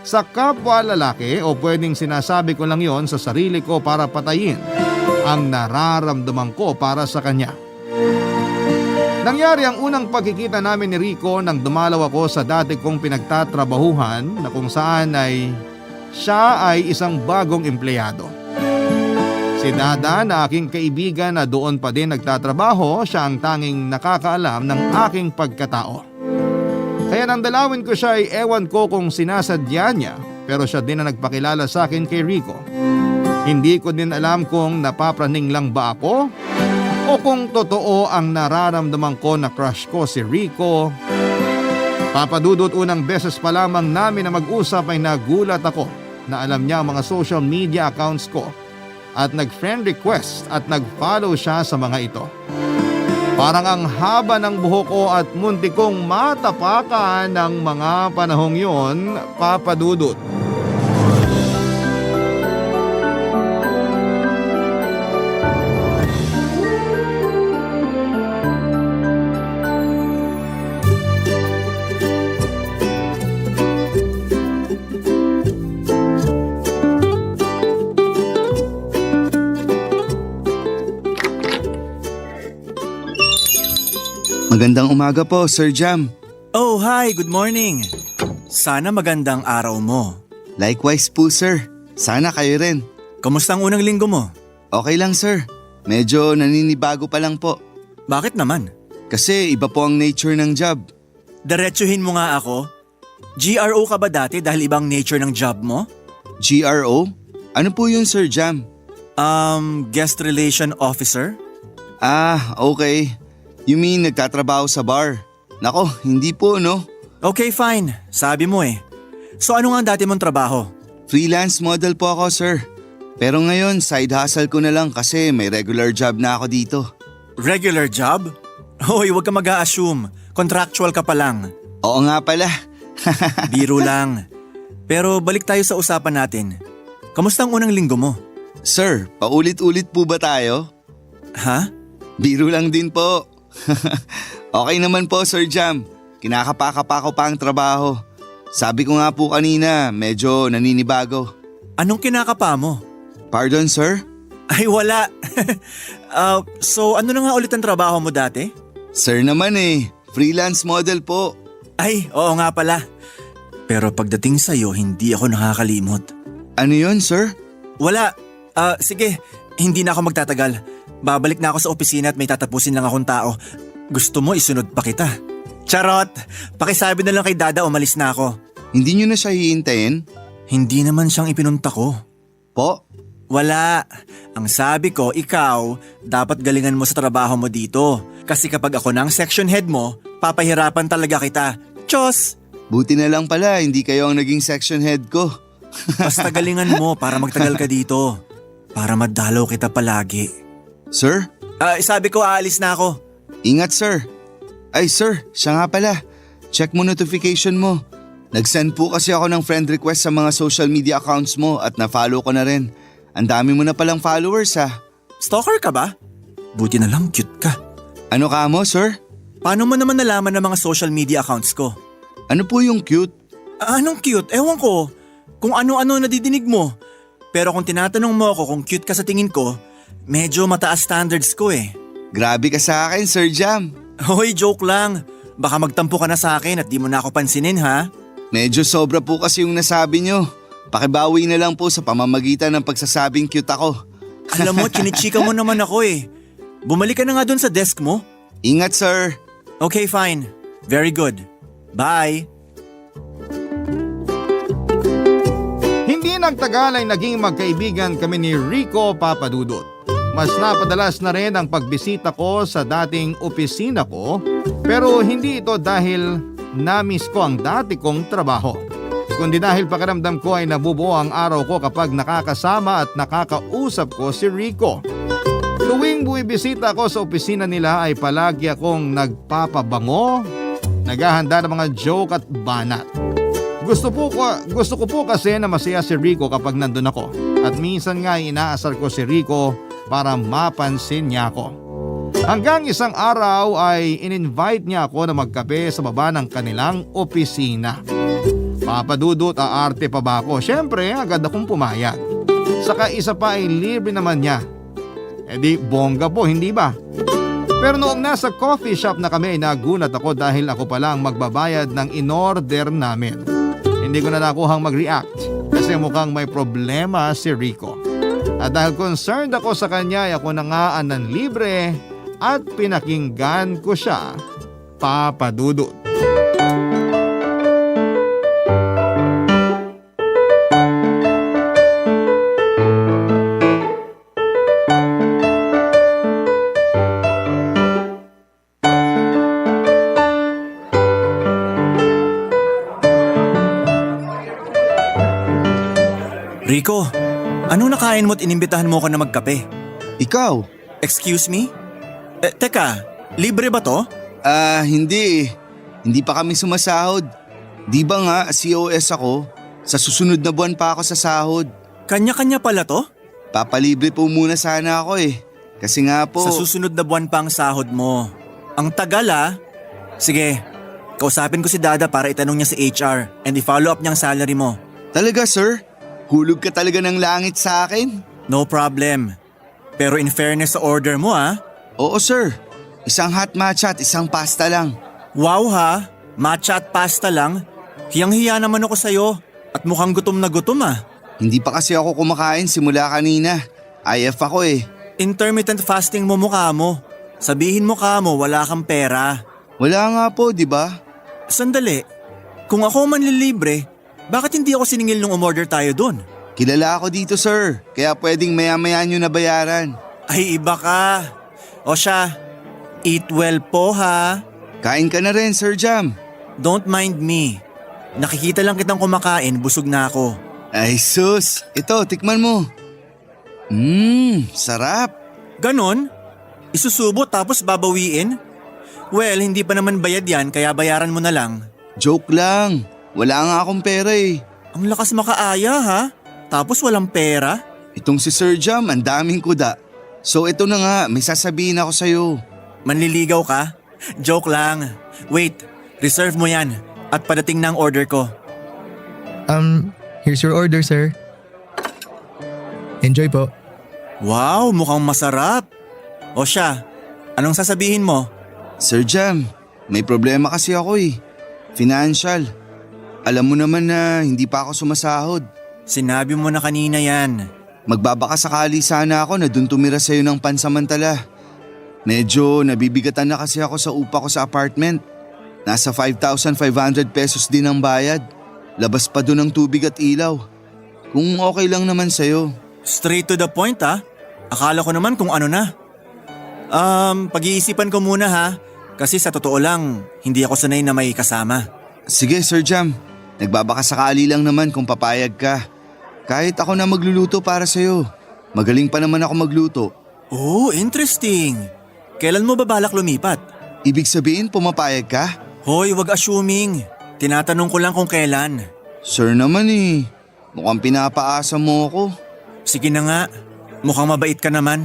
sa kapwa lalaki, o pwedeng sinasabi ko lang yon sa sarili ko para patayin ang nararamdaman ko para sa kanya. Nangyari ang unang pagkikita namin ni Rico nang dumalaw ako sa dati kong pinagtatrabahuhan na kung saan ay siya ay isang bagong empleyado. Si Dada na aking kaibigan na doon pa din nagtatrabaho, siya ang tanging nakakaalam ng aking pagkatao. Kaya nang dalawin ko siya ay ewan ko kung sinasadya niya, pero siya din ang nagpakilala sa akin kay Rico. Hindi ko din alam kung napapraning lang ba ako o kung totoo ang nararamdaman ko na crush ko si Rico. Papadudot, unang beses pa lamang namin na mag-usap ay nagulat ako na alam niya ang mga social media accounts ko at nag-friend request at nag-follow siya sa mga ito. Parang ang haba ng buhok ko at munti kong matapakan ng mga panahong yon, Papadudot. Magandang umaga po, Sir Jam. Oh, hi, good morning. Sana magandang araw mo. Likewise po, sir. Sana kayo rin. Kamusta ang unang linggo mo? Okay lang, sir. Medyo naninibago pa lang po. Bakit naman? Kasi iba po ang nature ng job. Diretsuhin mo nga ako. GRO ka ba dati dahil ibang nature ng job mo? GRO? Ano po yun, Sir Jam? Guest Relation Officer? Ah, okay. You mean nagtatrabaho sa bar? Nako, hindi po, no? Okay, fine. Sabi mo eh. So ano nga ang dati mong trabaho? Freelance model po ako, sir. Pero ngayon, side hustle ko na lang kasi may regular job na ako dito. Regular job? Hoy, huwag ka mag-a-assume. Contractual ka pa lang. Oo nga pala. Biro lang. Pero balik tayo sa usapan natin. Kamusta ang unang linggo mo? Sir, paulit-ulit po ba tayo? Ha? Biro lang din po. Okay naman po, Sir Jam. Kinakapaka-pa ko pa ang trabaho. Sabi ko nga po kanina, medyo naninibago. Anong kinakapa mo? Pardon, sir? Ay, wala. So ano na nga ulit ang trabaho mo dati? Sir naman eh, freelance model po. Ay, oo nga pala. Pero pagdating sa'yo, hindi ako nakakalimot. Ano yun, sir? Wala. Sige, hindi na ako magtatagal. Babalik na ako sa opisina at may tatapusin lang akong tao. Gusto mo isunod pa kita? Charot! Pakisabi na lang kay Dada umalis na ako. Hindi nyo na siya hihintayin? Hindi naman siyang ipinunta ko. Po? Wala. Ang sabi ko, ikaw, dapat galingan mo sa trabaho mo dito. Kasi kapag ako na ang section head mo, papahirapan talaga kita. Tiyos! Buti na lang pala, hindi kayo ang naging section head ko. Basta galingan mo para magtagal ka dito. Para madalaw kita palagi. Sir? Sabi ko aalis na ako. Ingat sir. Ay sir, siya nga pala. Check mo notification mo. Nag-send po kasi ako ng friend request sa mga social media accounts mo at na-follow ko na rin. Ang dami mo na palang followers ha. Stalker ka ba? Buti na lang cute ka. Ano ka mo sir? Paano mo naman nalaman ng mga social media accounts ko? Ano po yung cute? Anong cute? Ewan ko. Kung ano-ano nadidinig mo. Pero kung tinatanong mo ako kung cute ka sa tingin ko, medyo mataas standards ko eh. Grabe ka sa akin Sir Jam. Hoy, joke lang. Baka magtampo ka na sa akin at di mo na ako pansinin ha? Medyo sobra po kasi yung nasabi nyo. Pakibawi na lang po sa pamamagitan ng pagsasabing cute ako. Alam mo, chinichika mo naman ako eh. Bumalik ka na nga dun sa desk mo. Ingat sir. Okay, fine. Very good. Bye. Hindi nagtagal ay naging magkaibigan kami ni Rico Papadudot. Mas napadalas na rin ang pagbisita ko sa dating opisina ko, pero hindi ito dahil na-miss ko ang dati kong trabaho, kundi dahil pakiramdam ko ay nabubuo ang araw ko kapag nakakasama at nakakausap ko si Rico. Tuwing buwibisita ako sa opisina nila ay palagi akong nagpapabango, naghahanda ng mga joke at banat. Gusto ko po kasi na masaya si Rico kapag nandun ako, at minsan nga inaasar ko si Rico para mapansin niya ako. Hanggang isang araw ay in-invite niya ako na magkape sa baba ng kanilang opisina. Papadudot, aarte pa ba ako? Siyempre, agad akong pumayag. Saka isa pa ay libre naman niya. E di bongga po, hindi ba? Pero noong nasa coffee shop na kami, nagulat ako dahil ako pala ang magbabayad ng in-order namin. Hindi ko na nakuhang mag-react kasi mukhang may problema si Rico. At dahil concerned ako sa kanya ay ako na nga ang libre at pinakinggan ko siya, Papadudot. Rico, anong nakain mo at inimbitahan mo ko na magkape? Ikaw? Excuse me? Teka, libre ba to? Hindi. Hindi pa kami sumasahod. Di ba nga COS ako? Sa susunod na buwan pa ako sa sahod. Kanya-kanya pala to? Papalibre po muna sana ako eh. Kasi nga po… Sa susunod na buwan pa ang sahod mo. Ang tagal ah. Sige, kausapin ko si Dada para itanong niya sa HR and i-follow up niya ang salary mo. Talaga sir? Hulog ka talaga ng langit sa akin? No problem. Pero in fairness sa order mo ah. Oo sir. Isang hot matcha at isang pasta lang. Wow ha, matcha at pasta lang. Hiyang-hiya naman ako sa'yo at mukhang gutom na gutom ah. Hindi pa kasi ako kumakain simula kanina. IF ako eh. Intermittent fasting mo mukha mo. Sabihin mo ka mo wala kang pera. Wala nga po, di ba? Sandali, kung ako manlilibre, bakit hindi ako siningil nung umorder tayo dun? Kilala ako dito sir, kaya pwedeng maya-maya nyo na bayaran. Ay iba ka. O siya, eat well po ha. Kain ka na rin Sir Jam. Don't mind me. Nakikita lang kitang kumakain, busog na ako. Ay sus, ito tikman mo. Sarap. Ganon? Isusubo tapos babawiin? Well, hindi pa naman bayad yan kaya bayaran mo na lang. Joke lang, wala nga akong pera eh. Ang lakas makaaya ha? Tapos walang pera? Itong si Sir Jam, ang daming kuda. So ito na nga, may sasabihin ako sa'yo. Manliligaw ka? Joke lang. Wait, reserve mo yan at padating na ang order ko. Here's your order, sir. Enjoy po. Wow, mukhang masarap. O siya, anong sasabihin mo? Sir Jam, may problema kasi ako eh. Financial. Alam mo naman na hindi pa ako sumasahod. Sinabi mo na kanina yan. Magbabaka sakali sana ako na dun tumira sa'yo ng pansamantala. Medyo nabibigatan na kasi ako sa upa ko sa apartment. Nasa 5,500 pesos din ang bayad. Labas pa dun ang tubig at ilaw. Kung okay lang naman sa'yo. Straight to the point ha? Akala ko naman kung ano na. Pag-iisipan ko muna ha. Kasi sa totoo lang, hindi ako sanay na may kasama. Sige Sir Jam, nagbabaka sakali lang naman kung papayag ka. Kahit ako na magluluto para sa'yo. Magaling pa naman ako magluto. Oh, interesting. Kailan mo ba balak lumipat? Ibig sabihin pumapayag ka? Hoy, wag assuming. Tinatanong ko lang kung kailan. Sir naman eh. Mukhang pinapaasa mo ako. Sige na nga. Mukhang mabait ka naman.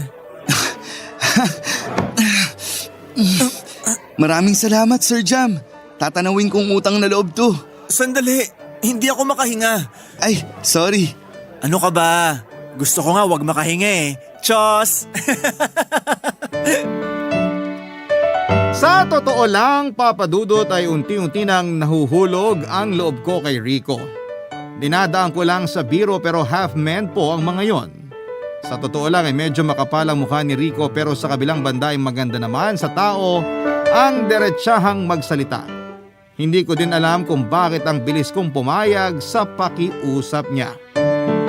Maraming salamat, Sir Jam. Tatanawin kong utang na loob to. Sandali, hindi ako makahinga. Ay, sorry. Ano ka ba? Gusto ko nga wag makahinga eh. Tsos! Sa totoo lang, Papa Dudut, ay unti-unti nang nahuhulog ang loob ko kay Rico. Dinadaan ko lang sa biro pero half man po ang mga yon. Sa totoo lang ay medyo makapal ang mukha ni Rico pero sa kabilang banda ay maganda naman sa tao ang diretsahang magsalita. Hindi ko din alam kung bakit ang bilis kong pumayag sa pakiusap niya.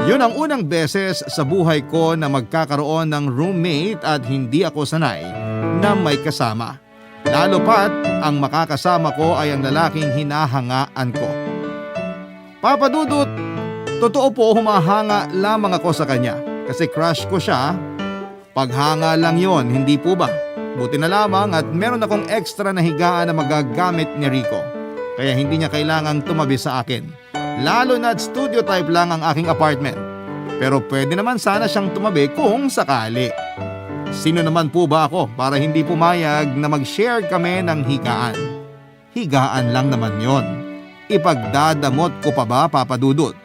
Yun ang unang beses sa buhay ko na magkakaroon ng roommate at hindi ako sanay na may kasama. Lalo pat ang makakasama ko ay ang lalaking hinahangaan ko. Papa Dudut, totoo po humahanga lamang ako sa kanya kasi crush ko siya. Paghanga lang yon, hindi po ba? Buti na lamang at meron akong extra na higaan na magagamit ni Rico. Kaya hindi niya kailangang tumabi sa akin. Lalo na't studio type lang ang aking apartment. Pero pwede naman sana siyang tumabi kung sakali. Sino naman po ba ako para hindi pumayag na mag-share kami ng higaan? Higaan lang naman yon. Ipagdadamot ko pa ba, Papa Dudut?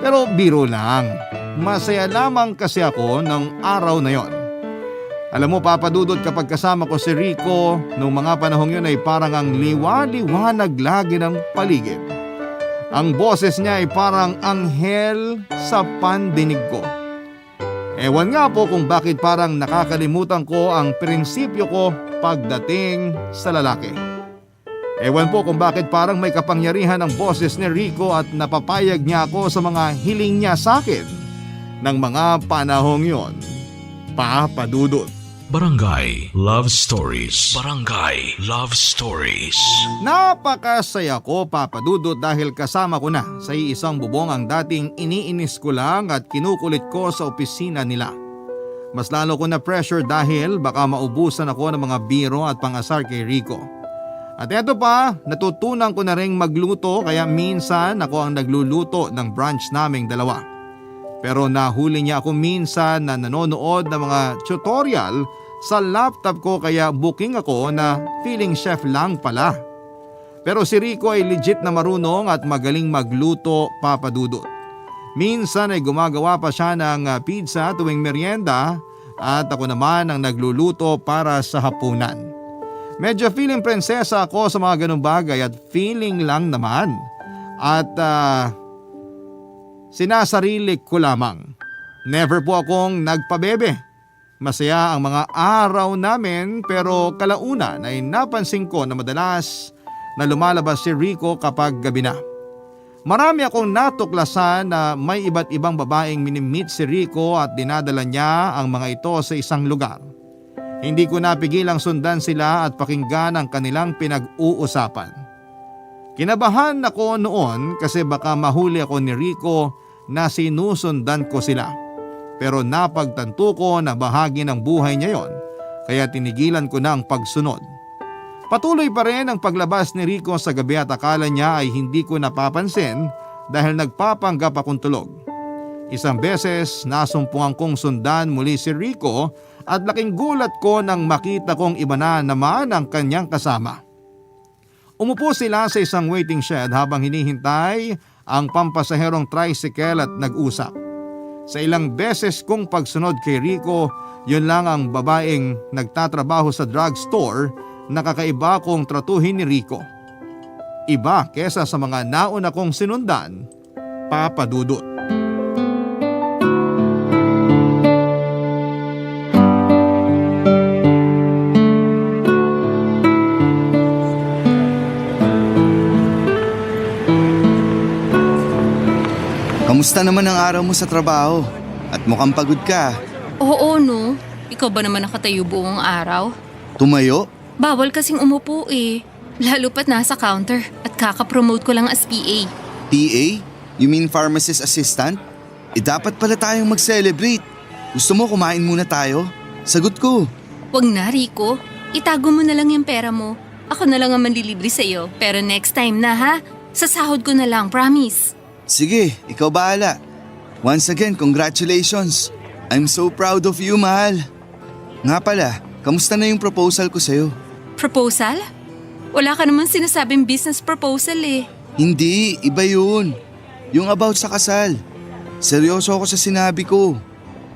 Pero biro lang. Masaya lamang kasi ako ng araw na yon. Alam mo, Papa Dudut, kapag kasama ko si Rico, noong mga panahong yun ay parang ang liwa-liwanag lagi ng paligid. Ang boses niya ay parang anghel sa pandinig ko. Ewan nga po kung bakit parang nakakalimutan ko ang prinsipyo ko pagdating sa lalaki. Ewan po kung bakit parang may kapangyarihan ang boses ni Rico at napapayag niya ako sa mga hiling niya sa akin ng mga panahong yon. Papa Dudut. Barangay Love Stories. Barangay Love Stories. Napakasaya ko, Papa Dudut, dahil kasama ko na sa isang bubong ang dating iniinis ko lang at kinukulit ko sa opisina nila. Mas lalo ko na pressure dahil baka maubusan ako ng mga biro at pangasar kay Rico. At eto pa, natutunan ko na ring magluto kaya minsan ako ang nagluluto ng brunch naming dalawa. Pero nahuli niya ako minsan na nanonood ng mga tutorial sa laptop ko kaya booking ako na feeling chef lang pala. Pero si Rico ay legit na marunong at magaling magluto, Papa Dudut. Minsan ay gumagawa pa siya ng pizza tuwing merienda at ako naman ang nagluluto para sa hapunan. Medyo feeling prinsesa ako sa mga ganung bagay at feeling lang naman. At sinasarili ko lamang. Never po akong nagpabebe. Masaya ang mga araw namin pero kalaunan ay napansin ko na madalas na lumalabas si Rico kapag gabi na. Marami akong natuklasan na may iba't ibang babaeng minimit si Rico at dinadala niya ang mga ito sa isang lugar. Hindi ko napigilang sundan sila at pakinggan ang kanilang pinag-uusapan. Kinabahan ako noon kasi baka mahuli ako ni Rico na sinusundan ko sila. Pero napagtanto ko na bahagi ng buhay niya yon, kaya tinigilan ko na ang pagsunod. Patuloy pa rin ang paglabas ni Rico sa gabi at akala niya ay hindi ko napapansin dahil nagpapanggap akong tulog. Isang beses nasumpungan kong sundan muli si Rico at laking gulat ko nang makita kong iba na naman ang kanyang kasama. Umupo sila sa isang waiting shed habang hinihintay ang pampasaherong tricycle at nag-usap. Sa ilang beses kong pagsunod kay Rico, yun lang ang babaeng nagtatrabaho sa drugstore na kakaiba kong tratuhin ni Rico. Iba kesa sa mga nauna kong sinundan, Papa Dudut. Kamusta naman ang araw mo sa trabaho? At mukhang pagod ka. Oo, no. Ikaw ba naman nakatayo buong araw? Tumayo? Bawal kasing umupo eh. Lalo pat nasa counter at kakapromote ko lang as PA. PA? You mean pharmacist assistant? dapat pala tayong mag-celebrate. Gusto mo kumain muna tayo? Sagot ko. Wag na, Rico. Itago mo na lang yung pera mo. Ako na lang ang manlilibre sa'yo. Pero next time na ha? Sa sahod ko na lang, promise. Sige, ikaw bahala. Once again, congratulations. I'm so proud of you, mahal. Nga pala, kamusta na yung proposal ko sa'yo? Proposal? Wala ka naman sinasabing business proposal eh. Hindi, iba yun. Yung about sa kasal. Seryoso ako sa sinabi ko.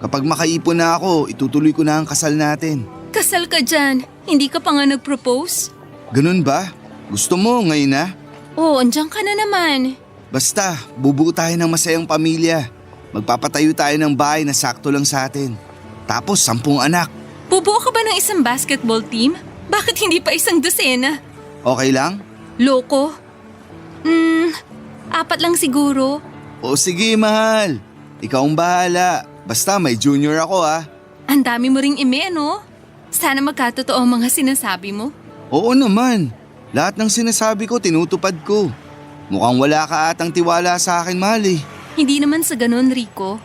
Kapag makaipon na ako, itutuloy ko na ang kasal natin. Kasal ka dyan. Hindi ka pa nga nag-propose? Ganun ba? Gusto mo ngayon na? Oo, andyan ka na naman. Basta, bubuo tayo ng masayang pamilya. Magpapatayo tayo ng bahay na sakto lang sa atin. Tapos 10 anak. Bubuo ka ba ng isang basketball team? Bakit hindi pa isang dosena? Okay lang? Loko? 4 lang siguro. O sige, mahal. Ikaw ang bahala. Basta may junior ako ah. Ang dami mo ring ime, no? Sana magkatotoo ang mga sinasabi mo. Oo naman. Lahat ng sinasabi ko tinutupad ko. Mukhang wala ka atang tiwala sa akin, mahal eh. Hindi naman sa ganun, Rico.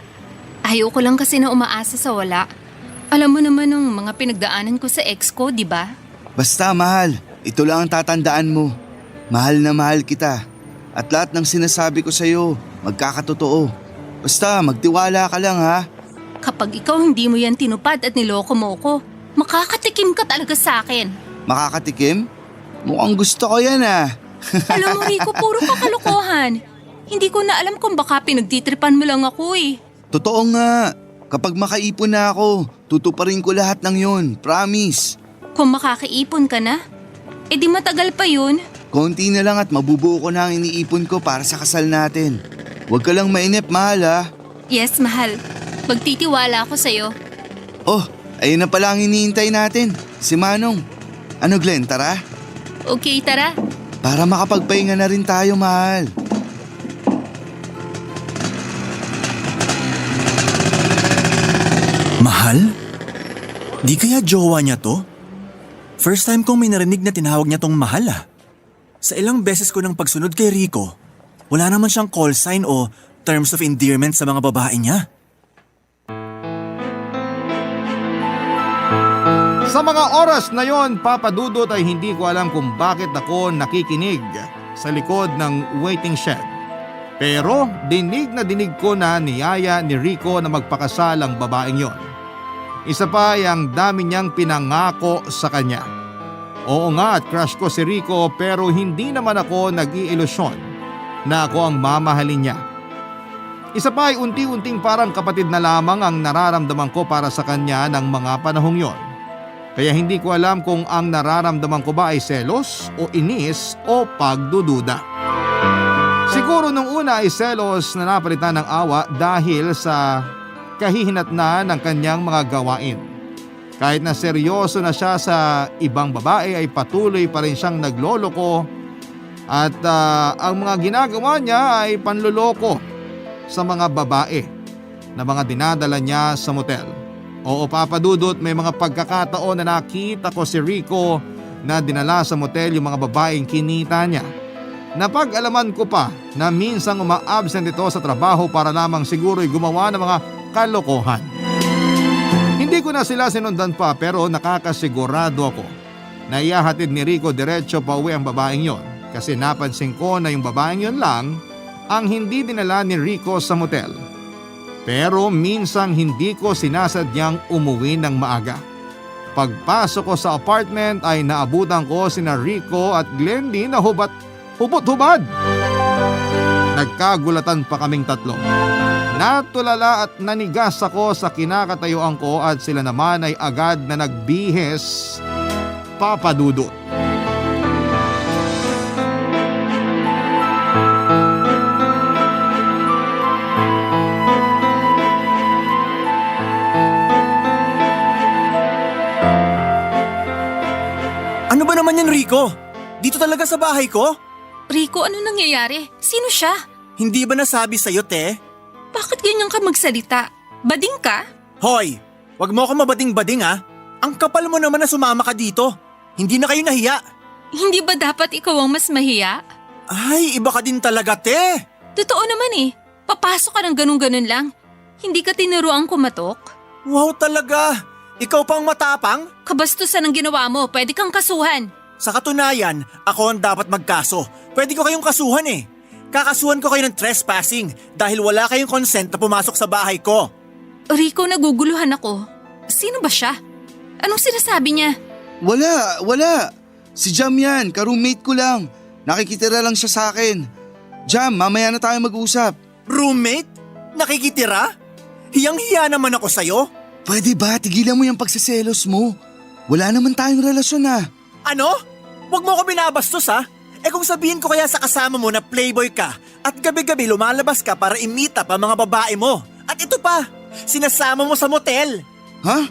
Ayoko lang kasi na umaasa sa wala. Alam mo naman ang mga pinagdaanan ko sa ex ko, di ba? Basta mahal, ito lang ang tatandaan mo. Mahal na mahal kita. At lahat ng sinasabi ko sa'yo, magkakatotoo. Basta magtiwala ka lang ha. Kapag ikaw hindi mo yan tinupad at niloko mo ko, makakatikim ka talaga sa akin. Makakatikim? Mukhang gusto ko yan ah. Alam mo, Rico, puro kakalokohan. Hindi ko na alam kung baka pinagtitripan mo lang ako eh. Totoo nga. Kapag makaipon na ako, tutuparin ko lahat ng yun. Promise. Kung makakaipon ka na, edi matagal pa yun. Konti na lang at mabubuo ko na ang iniipon ko para sa kasal natin. Huwag ka lang mainip, mahal ha. Yes, mahal. Magtitiwala ako sa'yo. Oh, ayun na pala ang iniintay natin. Si Manong. Ano Glenn, tara? Okay, tara. Para makapagpahinga na rin tayo, mahal. Mahal? Di kaya jowa niya to? First time kong may narinig na tinawag niya tong mahal ah. Sa ilang beses ko ng pagsunod kay Rico, wala naman siyang call sign o terms of endearment sa mga babae niya. Sa mga oras na yon, Papa Dudut, ay hindi ko alam kung bakit ako nakikinig sa likod ng waiting shed. Pero dinig na dinig ko na niyaya ni Rico na magpakasal ang babaeng yon. Isa pa ay ang dami niyang pinangako sa kanya. Oo nga at crush ko si Rico pero hindi naman ako nag-iilusyon na ako ang mamahalin niya. Isa pa ay unti-unting parang kapatid na lamang ang nararamdaman ko para sa kanya ng mga panahong yon. Kaya hindi ko alam kung ang nararamdaman ko ba ay selos o inis o pagdududa. Siguro nung una ay selos na napalitan ng awa dahil sa kahihinatnan ng kanyang mga gawain. Kahit na seryoso na siya sa ibang babae ay patuloy pa rin siyang nagloloko at ang mga ginagawa niya ay panluloko sa mga babae na mga dinadala niya sa motel. Oo, Papa Dudut, may mga pagkakataon na nakita ko si Rico na dinala sa motel yung mga babaeng kinita niya. Napag-alaman ko pa na minsang uma-absent ito sa trabaho para lamang siguro'y gumawa ng mga kalokohan. Hindi ko na sila sinundan pa pero nakakasigurado ako na ihahatid ni Rico diretso pa uwi ang babaeng yon kasi napansin ko na yung babaeng yon lang ang hindi dinala ni Rico sa motel. Pero minsang hindi ko sinasadyang umuwi ng maaga. Pagpasok ko sa apartment ay naabutan ko sina Rico at Glendy na hubot-hubad. Nagkagulatan pa kaming tatlo. Natulala at nanigas ako sa kinakatayuan ko at sila naman ay agad na nagbihis, Papa Dudut. Ano ba naman yan, Rico? Dito talaga sa bahay ko? Rico, ano nangyayari? Sino siya? Hindi ba nasabi sa'yo, te? Bakit ganyan ka magsalita? Bading ka? Hoy, wag mo ako mabading-bading ah. Ang kapal mo naman na sumama ka dito. Hindi na kayo nahiya. Hindi ba dapat ikaw ang mas mahiya? Ay, iba ka din talaga, te. Totoo naman eh. Papasok ka ng ganun-ganun lang. Hindi ka tinuruang kumatok? Wow talaga! Ikaw pang matapang? Kabastusan ang ginawa mo, pwede kang kasuhan. Sa katunayan, ako ang dapat magkaso. Pwede ko kayong kasuhan eh. Kakasuhan ko kayo ng trespassing dahil wala kayong consent na pumasok sa bahay ko. Rico, naguguluhan ako. Sino ba siya? Anong sinasabi niya? Wala. Si Jam yan, ka-roommate ko lang. Nakikitira lang siya sa akin. Jam, mamaya na tayo mag-usap. Roommate? Nakikitira? Hiyang-hiya naman ako sa'yo. Pwede ba tigilan mo yung pagsiselos mo? Wala naman tayong relasyon na. Ano? Huwag mo ko binabastos ha? Kung sabihin ko kaya sa kasama mo na playboy ka at gabi-gabi lumalabas ka para i-meet up ang mga babae mo. At ito pa, sinasama mo sa motel. Ha?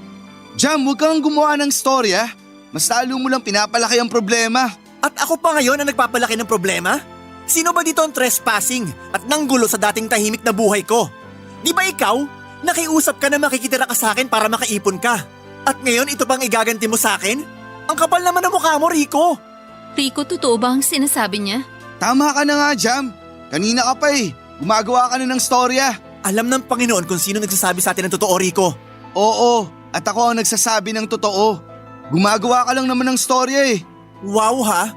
Jam, huwag kang gumawa ng storya. Mas lalo mo lang pinapalaki ang problema. At ako pa ngayon ang nagpapalaki ng problema? Sino ba dito ang trespassing at nanggulo sa dating tahimik na buhay ko? Di ba ikaw? Nakiusap ka na makikitira ka sa akin para makaipon ka. At ngayon ito pang igaganti mo sa akin? Ang kapal naman ng mukha mo, Rico. Rico, totoo ba ang sinasabi niya? Tama ka na nga, Jam. Kanina ka pa eh. Gumagawa ka na ng storya. Alam ng Panginoon kung sino nagsasabi sa atin ng totoo, Rico. Oo, at ako ang nagsasabi ng totoo. Gumagawa ka lang naman ng storya eh. Wow ha?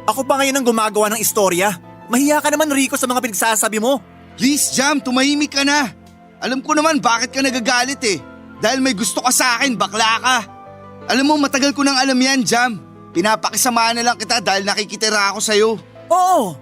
Ako pa ngayon ang gumagawa ng istorya. Mahiya ka naman, Rico, sa mga pinagsasabi mo. Please, Jam, tumahimik ka na. Alam ko naman bakit ka nagagalit eh. Dahil may gusto ka sa akin, bakla ka. Alam mo, matagal ko nang alam yan, Jam. Pinapakisamahan na lang kita dahil nakikitira ako sa'yo. Oo,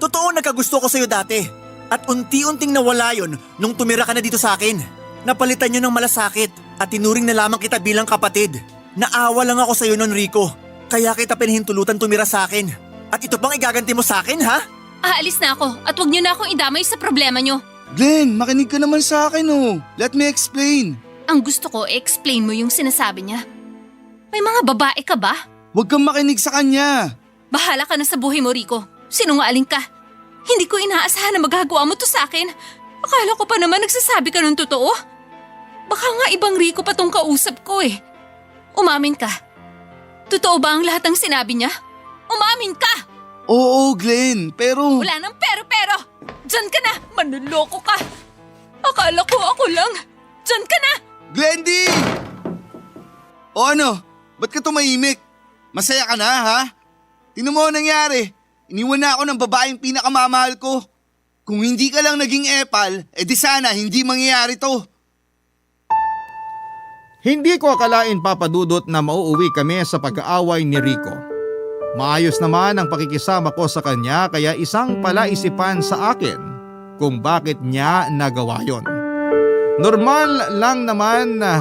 totoo nagkagusto ko sa'yo dati. At unti-unting nawala yon nung tumira ka na dito sa akin. Napalitan nyo ng malasakit at tinuring na lamang kita bilang kapatid. Naawa lang ako sa'yo nun, Rico. Kaya kita pinahintulutan tumira sa akin. At ito pang igaganti mo sa akin, ha? Aalis na ako at huwag niyo na akong idamay sa problema niyo. Glenn, makinig ka naman sa akin oh. Let me explain. Ang gusto ko, explain mo yung sinasabi niya. May mga babae ka ba? Huwag kang makinig sa kanya. Bahala ka na sa buhay mo, Rico. Sinungaling ka. Hindi ko inaasahan na magagawa mo to sa akin. Akala ko pa naman nagsasabi ka ng totoo. Baka nga ibang Rico pa tong kausap ko eh. Umamin ka. Totoo ba ang lahat ng sinabi niya? Umamin ka! Oo, Glenn, pero… Wala nang pero-pero! Diyan ka na! Manluloko ka! Akala ko ako lang! Diyan ka na! Glendy! O ano? Ba't ka tumahimik? Masaya ka na, ha? Tingnan mo ang nangyari. Iniwan na ako ng babaeng pinakamamahal ko. Kung hindi ka lang naging epal, edi sana hindi mangyayari to. Hindi ko akalain, Papa Dudut, na mauuwi kami sa pag-aaway ni Rico. Maayos naman ang pakikisama ko sa kanya kaya isang palaisipan sa akin kung bakit niya nagawa yon. Normal lang naman na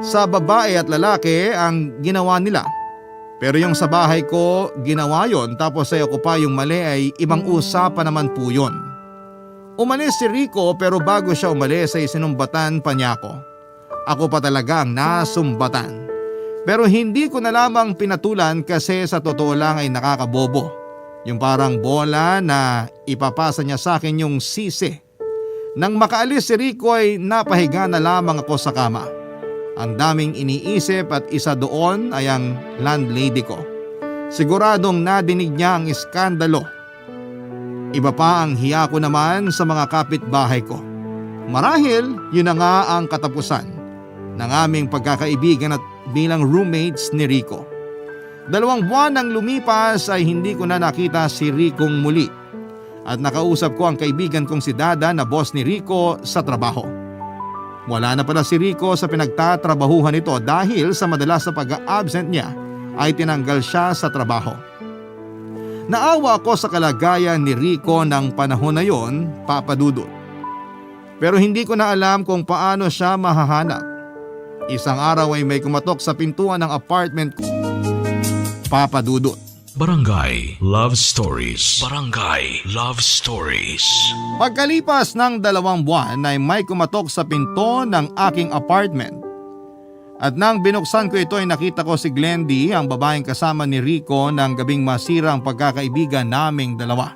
sa babae at lalaki ang ginawa nila. Pero yung sa bahay ko, ginawa yon tapos ay ako pa yung mali ay ibang usapan naman po yun. Umalis si Rico pero bago siya umalis ay sinumbatan pa niya ako. Ako pa talaga ang nasumbatan. Pero hindi ko na lamang pinatulan kasi sa totoo lang ay nakakabobo. Yung parang bola na ipapasa niya sa akin yung sisi. Nang makaalis si Rico ay napahiga na lamang ako sa kama. Ang daming iniisip at isa doon ay ang landlady ko. Siguradong nadinig niya ang iskandalo. Iba pa ang hiya ko naman sa mga kapitbahay ko. Marahil yun na nga ang katapusan ng aming pagkakaibigan at bilang roommates ni Rico. 2 buwan nang lumipas ay hindi ko na nakita si Ricong muli. At nakausap ko ang kaibigan kong si Dada na boss ni Rico sa trabaho. Wala na pala si Rico sa pinagtatrabahuhan nito dahil sa madalas na pag-absent niya ay tinanggal siya sa trabaho. Naawa ako sa kalagayan ni Rico ng panahon na yon, Papa Dudut. Pero hindi ko na alam kung paano siya mahahanap. Isang araw ay may kumatok sa pintuan ng apartment ko, Papa Dudut. Barangay Love Stories. Barangay Love Stories. Pagkalipas ng 2 buwan ay may kumatok sa pinto ng aking apartment. At nang binuksan ko ito ay nakita ko si Glendy, ang babaeng kasama ni Rico ng gabing masira ang pagkakaibigan naming dalawa.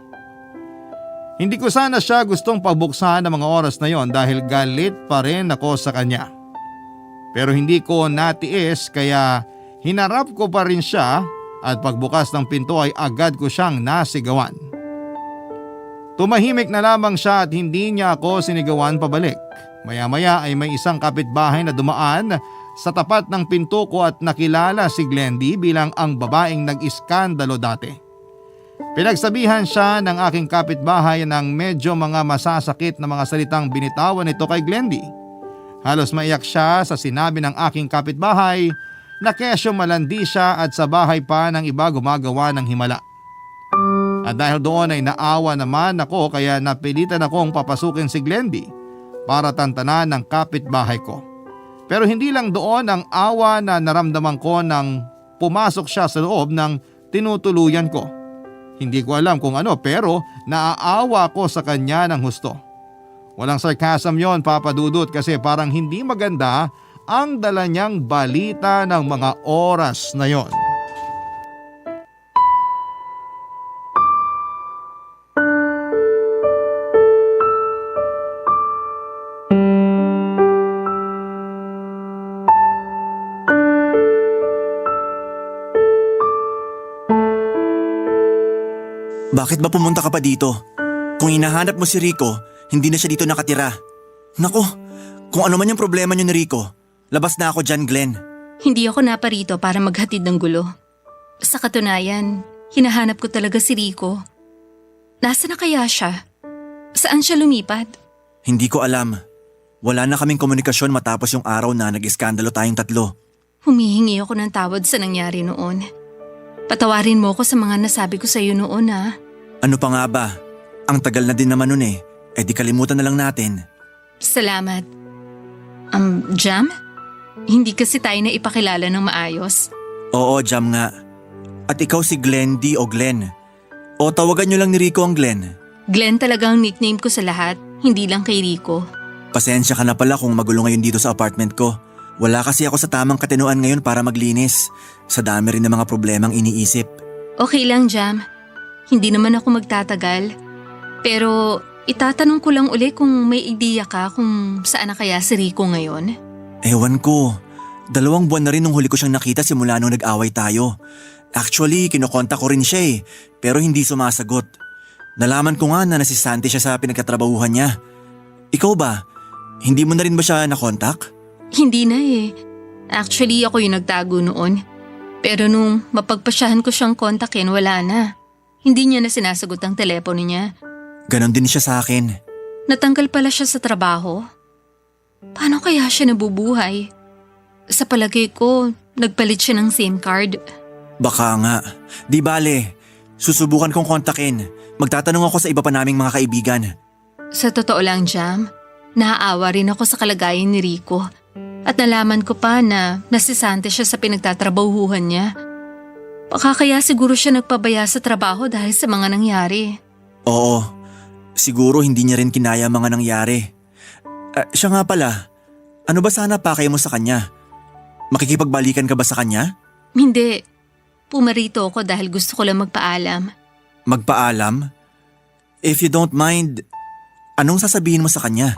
Hindi ko sana siya gustong pabuksan ng mga oras na yon dahil galit pa rin ako sa kanya. Pero hindi ko natiis kaya hinarap ko pa rin siya. At pagbukas ng pinto ay agad ko siyang nasigawan. Tumahimik na lamang siya at hindi niya ako sinigawan pabalik. Maya-maya ay may isang kapitbahay na dumaan sa tapat ng pinto ko at nakilala si Glendy bilang ang babaeng nag-iskandalo dati. Pinagsabihan siya ng aking kapitbahay ng medyo mga masasakit na mga salitang binitawan nito kay Glendy. Halos maiyak siya sa sinabi ng aking kapitbahay na kesyo malandi siya at sa bahay pa ng iba gumagawa ng himala. At dahil doon ay naawa naman ako kaya napilitan akong papasukin si Glendy para tantanan ng kapitbahay ko. Pero hindi lang doon ang awa na naramdaman ko nang pumasok siya sa loob ng tinutuluyan ko. Hindi ko alam kung ano pero naaawa ko sa kanya ng husto. Walang sarcasm yon, Papa Dudut, kasi parang hindi maganda ang dala niyang balita ng mga oras na yon. Bakit ba pumunta ka pa dito? Kung hinahanap mo si Rico, hindi na siya dito nakatira. Nako, kung ano man yung problema niyo ni Rico, labas na ako dyan, Glenn. Hindi ako naparito para maghatid ng gulo. Sa katunayan, hinahanap ko talaga si Rico. Nasaan na kaya siya? Saan siya lumipat? Hindi ko alam. Wala na kaming komunikasyon matapos yung araw na nag-iskandalo tayong tatlo. Humihingi ako ng tawad sa nangyari noon. Patawarin mo ako sa mga nasabi ko sa iyo noon, ha? Ano pa nga ba? Ang tagal na din naman nun eh. Eh di kalimutan na lang natin. Salamat. Jam? Hindi kasi tayo na ipakilala ng maayos. Oo, Jam nga. At ikaw si Glendy o Glenn. O tawagan nyo lang ni Rico ang Glenn. Glenn talaga ang nickname ko sa lahat, hindi lang kay Rico. Pasensya ka na pala kung magulo ngayon dito sa apartment ko. Wala kasi ako sa tamang katinuan ngayon para maglinis. Sa dami rin ng mga problemang iniisip. Okay lang, Jam. Hindi naman ako magtatagal. Pero itatanong ko lang uli kung may ideya ka kung saan na kaya si Rico ngayon. Ewan ko. 2 buwan na rin nung huli ko siyang nakita simula nung nag-away tayo. Actually, kinokontak ko rin siya pero hindi sumasagot. Nalaman ko nga na nasisante siya sa pinagkatrabahuhan niya. Ikaw ba? Hindi mo na rin ba siya nakontak? Hindi na Actually, ako yung nagtago noon. Pero nung mapagpasyahan ko siyang kontakin, wala na. Hindi niya na sinasagot ang telepono niya. Ganon din siya sa akin. Natanggal pala siya sa trabaho. Paano kaya siya nabubuhay? Sa palagay ko, nagpalit siya ng SIM card. Baka nga. Di bale, susubukan kong kontakin. Magtatanong ako sa iba pa naming mga kaibigan. Sa totoo lang, Jam, naaawa rin ako sa kalagayan ni Rico. At nalaman ko pa na nasisante siya sa pinagtatrabahuhan niya. Baka kaya siguro siya nagpabaya sa trabaho dahil sa mga nangyari. Oo, siguro hindi niya rin kinaya mga nangyari. Siya nga pala, ano ba sana pakay mo sa kanya? Makikipagbalikan ka ba sa kanya? Hindi. Pumarito ako dahil gusto ko lang magpaalam. Magpaalam? If you don't mind, anong sasabihin mo sa kanya?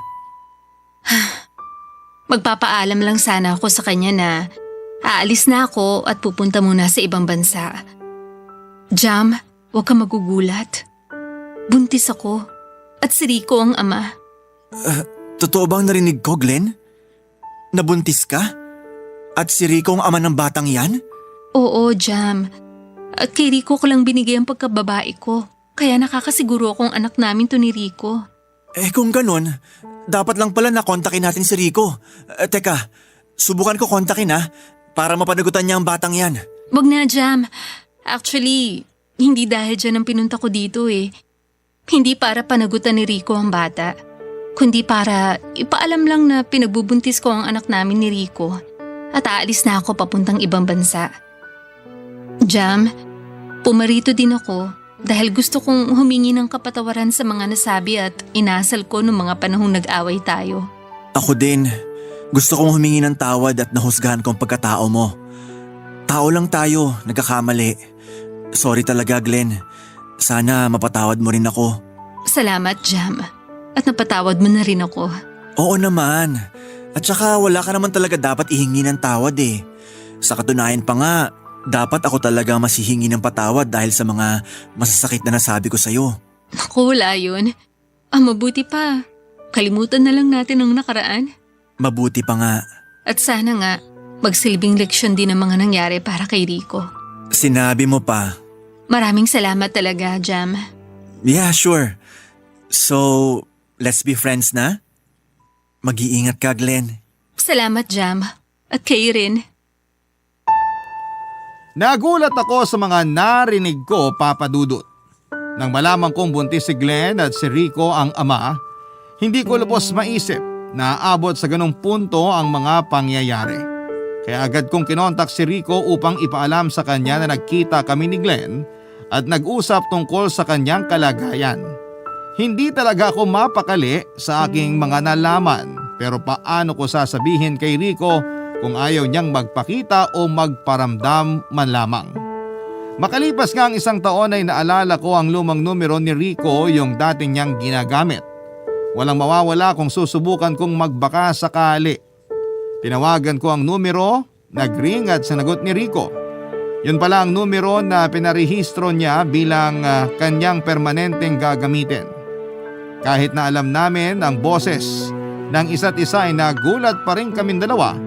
Magpapaalam lang sana ako sa kanya na aalis na ako at pupunta muna sa ibang bansa. Jam, huwag ka magugulat. Buntis ako at si Rico ang ama. Totoo bang narinig ko, Glenn? Nabuntis ka? At si Rico ang ama ng batang yan? Oo, Jam. At kay Rico ko lang binigay ang pagkababae ko. Kaya nakakasiguro akong anak namin to ni Rico. Kung ganun, dapat lang pala nakontakin natin si Rico. Teka, subukan ko kontakin para mapanagutan niya ang batang yan. Wag na, Jam. Actually, hindi dahil dyan ang pinunta ko dito Hindi para panagutan ni Rico ang bata. Kundi para ipaalam lang na pinagbubuntis ko ang anak namin ni Rico. At aalis na ako papuntang ibang bansa. Jam, pumarito din ako dahil gusto kong humingi ng kapatawaran sa mga nasabi at inasal ko noong mga panahong nag-away tayo. Ako din. Gusto kong humingi ng tawad at nahusgahan ko ang pagkatao mo. Tao lang tayo, nagkakamali. Sorry talaga, Glenn. Sana mapatawad mo rin ako. Salamat, Jam. At napatawad mo na rin ako. Oo naman. At saka wala ka naman talaga dapat ihingi ng tawad Sa katunayan pa nga, dapat ako talaga masihingi ng patawad dahil sa mga masasakit na nasabi ko sa'yo. Naku, wala yun. Mabuti pa. Kalimutan na lang natin ang nakaraan. Mabuti pa nga. At sana nga, magsilbing leksyon din ang mga nangyari para kay Rico. Sinabi mo pa. Maraming salamat talaga, Jam. Yeah, sure. So, let's be friends na? Mag-iingat ka, Glenn. Salamat, Jam. At kayo rin. Nagulat ako sa mga narinig ko, Papa Dudut. Nang malaman kong buntis si Glenn at si Rico ang ama, hindi ko lubos maisip na aabot sa ganung punto ang mga pangyayari. Kaya agad kong kinontak si Rico upang ipaalam sa kanya na nagkita kami ni Glenn at nag-usap tungkol sa kanyang kalagayan. Hindi talaga ako mapakali sa aking mga nalaman, pero paano ko sasabihin kay Rico kung ayaw niyang magpakita o magparamdam man lamang. Makalipas nga ang 1 taon ay naalala ko ang lumang numero ni Rico, yung dating niyang ginagamit. Walang mawawala kung susubukan kong magbaka sakali. Tinawagan ko ang numero, nag-ring at sinagot ni Rico. Yun pala ang numero na pinarehistro niya bilang kanyang permanenteng gagamitin. Kahit na alam namin ang boses ng isa't isa ay nagulat pa rin kaming dalawa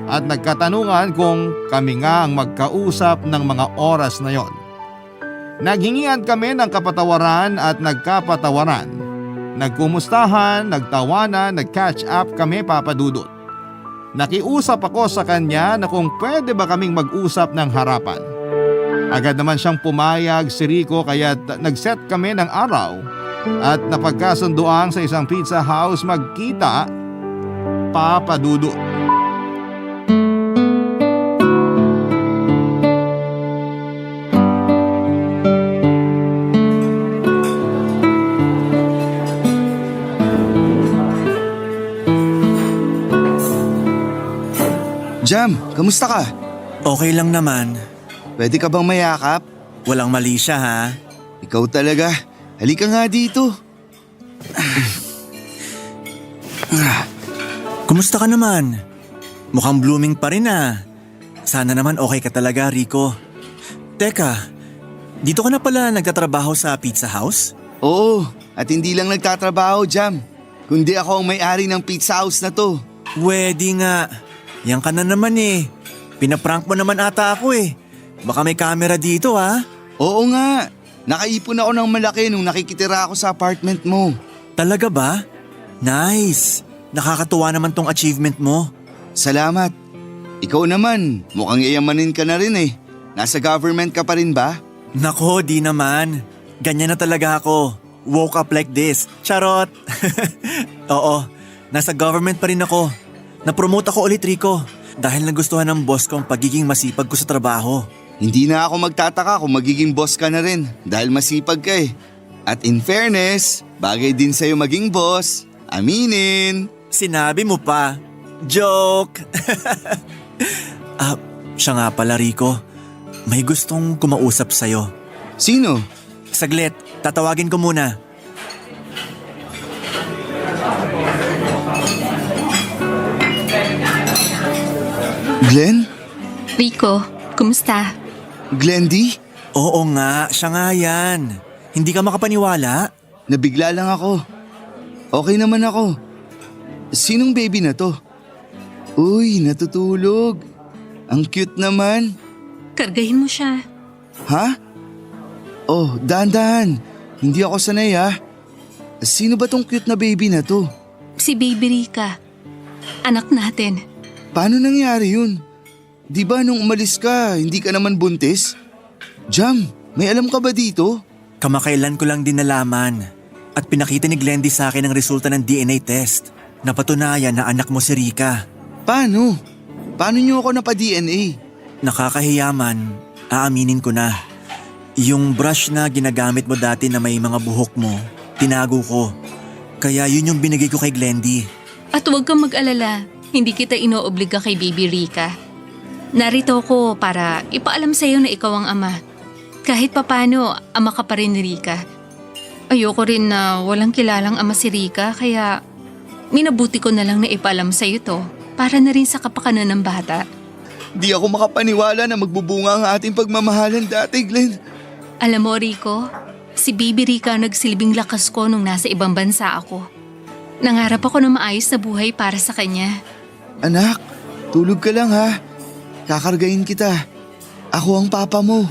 at nagkatanungan kung kami nga ang magkausap ng mga oras na yon. Naghingian kami ng kapatawaran at nagkapatawaran. Nagkumustahan, nagtawanan, nag-catch up kami, Papa Dudut. Nakiusap ako sa kanya na kung pwede ba kaming mag-usap ng harapan. Agad naman siyang pumayag si Rico kaya nag-set kami ng araw at napagkasunduan sa isang pizza house magkita, Papa Dudut. Jam, kamusta ka? Okay lang naman. Pwede ka bang mayakap? Walang mali siya, ha? Ikaw talaga. Halika nga dito. Kumusta ka naman? Mukhang blooming pa rin, ah. Sana naman okay ka talaga, Rico. Teka, dito ka na pala nagtatrabaho sa pizza house? Oo, at hindi lang nagtatrabaho, Jam. Kundi ako ang may-ari ng pizza house na to. Pwede nga. Yan ka na naman eh. Pinaprank mo naman ata ako eh. Baka may camera dito, ha? Oo nga. Nakaipon ako ng malaki nung nakikitira ako sa apartment mo. Talaga ba? Nice. Nakakatuwa naman tong achievement mo. Salamat. Ikaw naman, mukhang iyamanin ka na rin eh. Nasa government ka pa rin ba? Nako, di naman. Ganyan na talaga ako. Woke up like this. Charot. Oo, nasa government pa rin ako. Napromote ako ulit, Rico. Dahil nagustuhan ng boss ko ang pagiging masipag ko sa trabaho. Hindi na ako magtataka kung magiging boss ka na rin dahil masipag ka eh. At in fairness, bagay din sa'yo maging boss. Aminin. Sinabi mo pa. Joke. Siya nga pala, Rico. May gustong kumausap sa'yo. Sino? Saglit, tatawagin ko muna. Glenn? Rico, kumusta? Glendy? Oo nga, siya nga yan. Hindi ka makapaniwala? Nabigla lang ako. Okay naman ako. Sinong baby na to? Uy, natutulog. Ang cute naman. Kargahin mo siya. Ha? Oh, dahan-dahan. Hindi ako sanay ha. Sino ba tong cute na baby na to? Si Baby Rica. Anak natin. Paano nangyari yun? Di ba nung umalis ka, hindi ka naman buntis? Jam, may alam ka ba dito? Kamakailan ko lang din nalaman. At pinakita ni Glendy sa akin ang resulta ng DNA test. Napatunayan na anak mo si Rica. Paano? Paano niyo ako napa-DNA? Nakakahiyaman, aaminin ko na. Yung brush na ginagamit mo dati na may mga buhok mo, tinago ko. Kaya yun yung binigay ko kay Glendy. At huwag kang mag-alala, hindi kita inoobliga kay Baby Rica. Narito ko para ipaalam sa'yo na ikaw ang ama. Kahit papano, ama ka pa rin ni Rica. Ayoko rin na walang kilalang ama si Rica, kaya minabuti ko na lang na ipaalam sa'yo to para na rin sa kapakanan ng bata. Di ako makapaniwala na magbubunga ang ating pagmamahalan dati, Glenn. Alam mo, Rico, si Baby Rica ang nagsilbing lakas ko nung nasa ibang bansa ako. Nangarap ako ng maayos na buhay para sa kanya. Anak, tulog ka lang ha. Kakargain kita. Ako ang papa mo.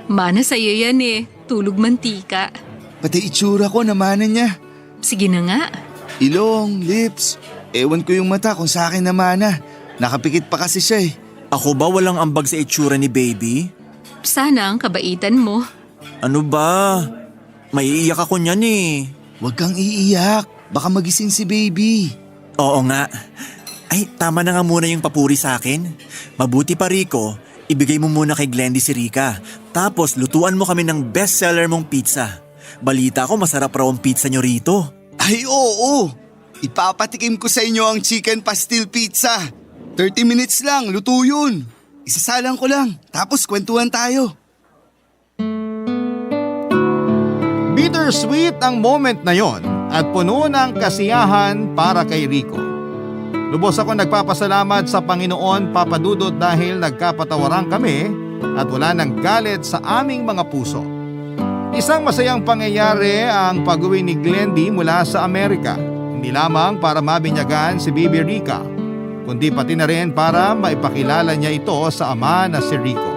Mana sa'yo yan eh. Tulog mantika. Pati itsura ko namana niya. Sige na nga. Ilong, lips. Ewan ko yung mata kung sa akin namana. Nakapikit pa kasi siya eh. Ako ba walang ambag sa itsura ni baby? Sana ang kabaitan mo. Ano ba? Maiiyak ako niyan eh. Huwag kang iiyak. Baka magising si baby. Oo nga. Ay, tama na nga muna yung papuri sa akin. Mabuti pa Rico, ibigay mo muna kay Glendy si Rika. Tapos lutuan mo kami ng bestseller mong pizza. Balita ko masarap raw ang pizza nyo rito. Ay oo. Ipapatikim ko sa inyo ang chicken pastil pizza. 30 minutes lang, luto yun. Isasalang ko lang, tapos kwentuhan tayo. Bittersweet ang moment na yon at puno ng kasiyahan para kay Rico. Lubos ako nagpapasalamat sa Panginoon, Papa Dudut, dahil nagkapatawaran kami at wala nang galit sa aming mga puso. Isang masayang pangyayari ang pag-uwi ni Glendy mula sa Amerika. Hindi lamang para mabinyagan si Baby Rika, kundi pati na rin para maipakilala niya ito sa ama na si Rico.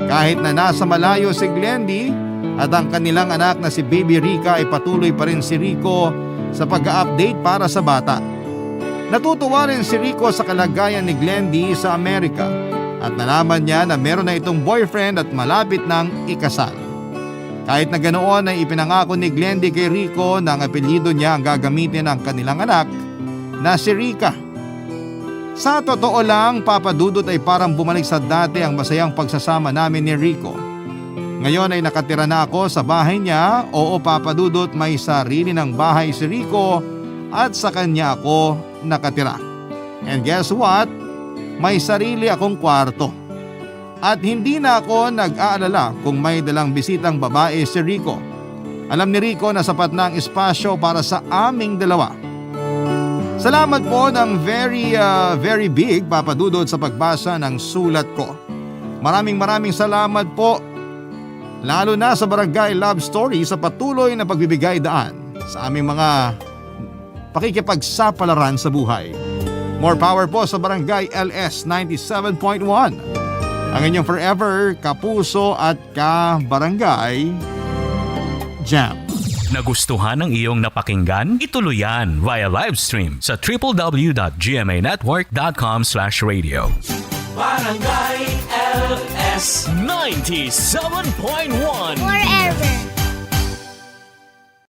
Kahit na nasa malayo si Glendy at ang kanilang anak na si Baby Rika ay patuloy pa rin si Rico sa pag-update para sa bata. Natutuwa rin si Rico sa kalagayan ni Glendy sa Amerika at nalaman niya na meron na itong boyfriend at malapit ng ikasal. Kahit na ganoon ay ipinangako ni Glendy kay Rico na ang apelyido niya ang gagamitin ng kanilang anak na si Rika. Sa totoo lang, Papa Dudut, ay parang bumalik sa dati ang masayang pagsasama namin ni Rico. Ngayon ay nakatira na ako sa bahay niya. Oo, Papa Dudut, may sarili ng bahay si Rico at sa kanya ako nakatira. And guess what? May sarili akong kwarto. At hindi na ako nag-aalala kung may dalang bisitang babae si Rico. Alam ni Rico na sapat na ang espasyo para sa aming dalawa. Salamat po ng very big, Papa Dudut, sa pagbasa ng sulat ko. Maraming salamat po. Lalo na sa Barangay Love Story sa patuloy na pagbibigay daan sa aming mga pakikipagsapalaran sa buhay. More power po sa Barangay LS 97.1. Ang inyong forever kapuso at ka-barangay Jam. Nagustuhan ng iyong napakinggan? Ituloy yan via live stream sa www.gmanetwork.com/radio. Barangay LS 97.1 Forever.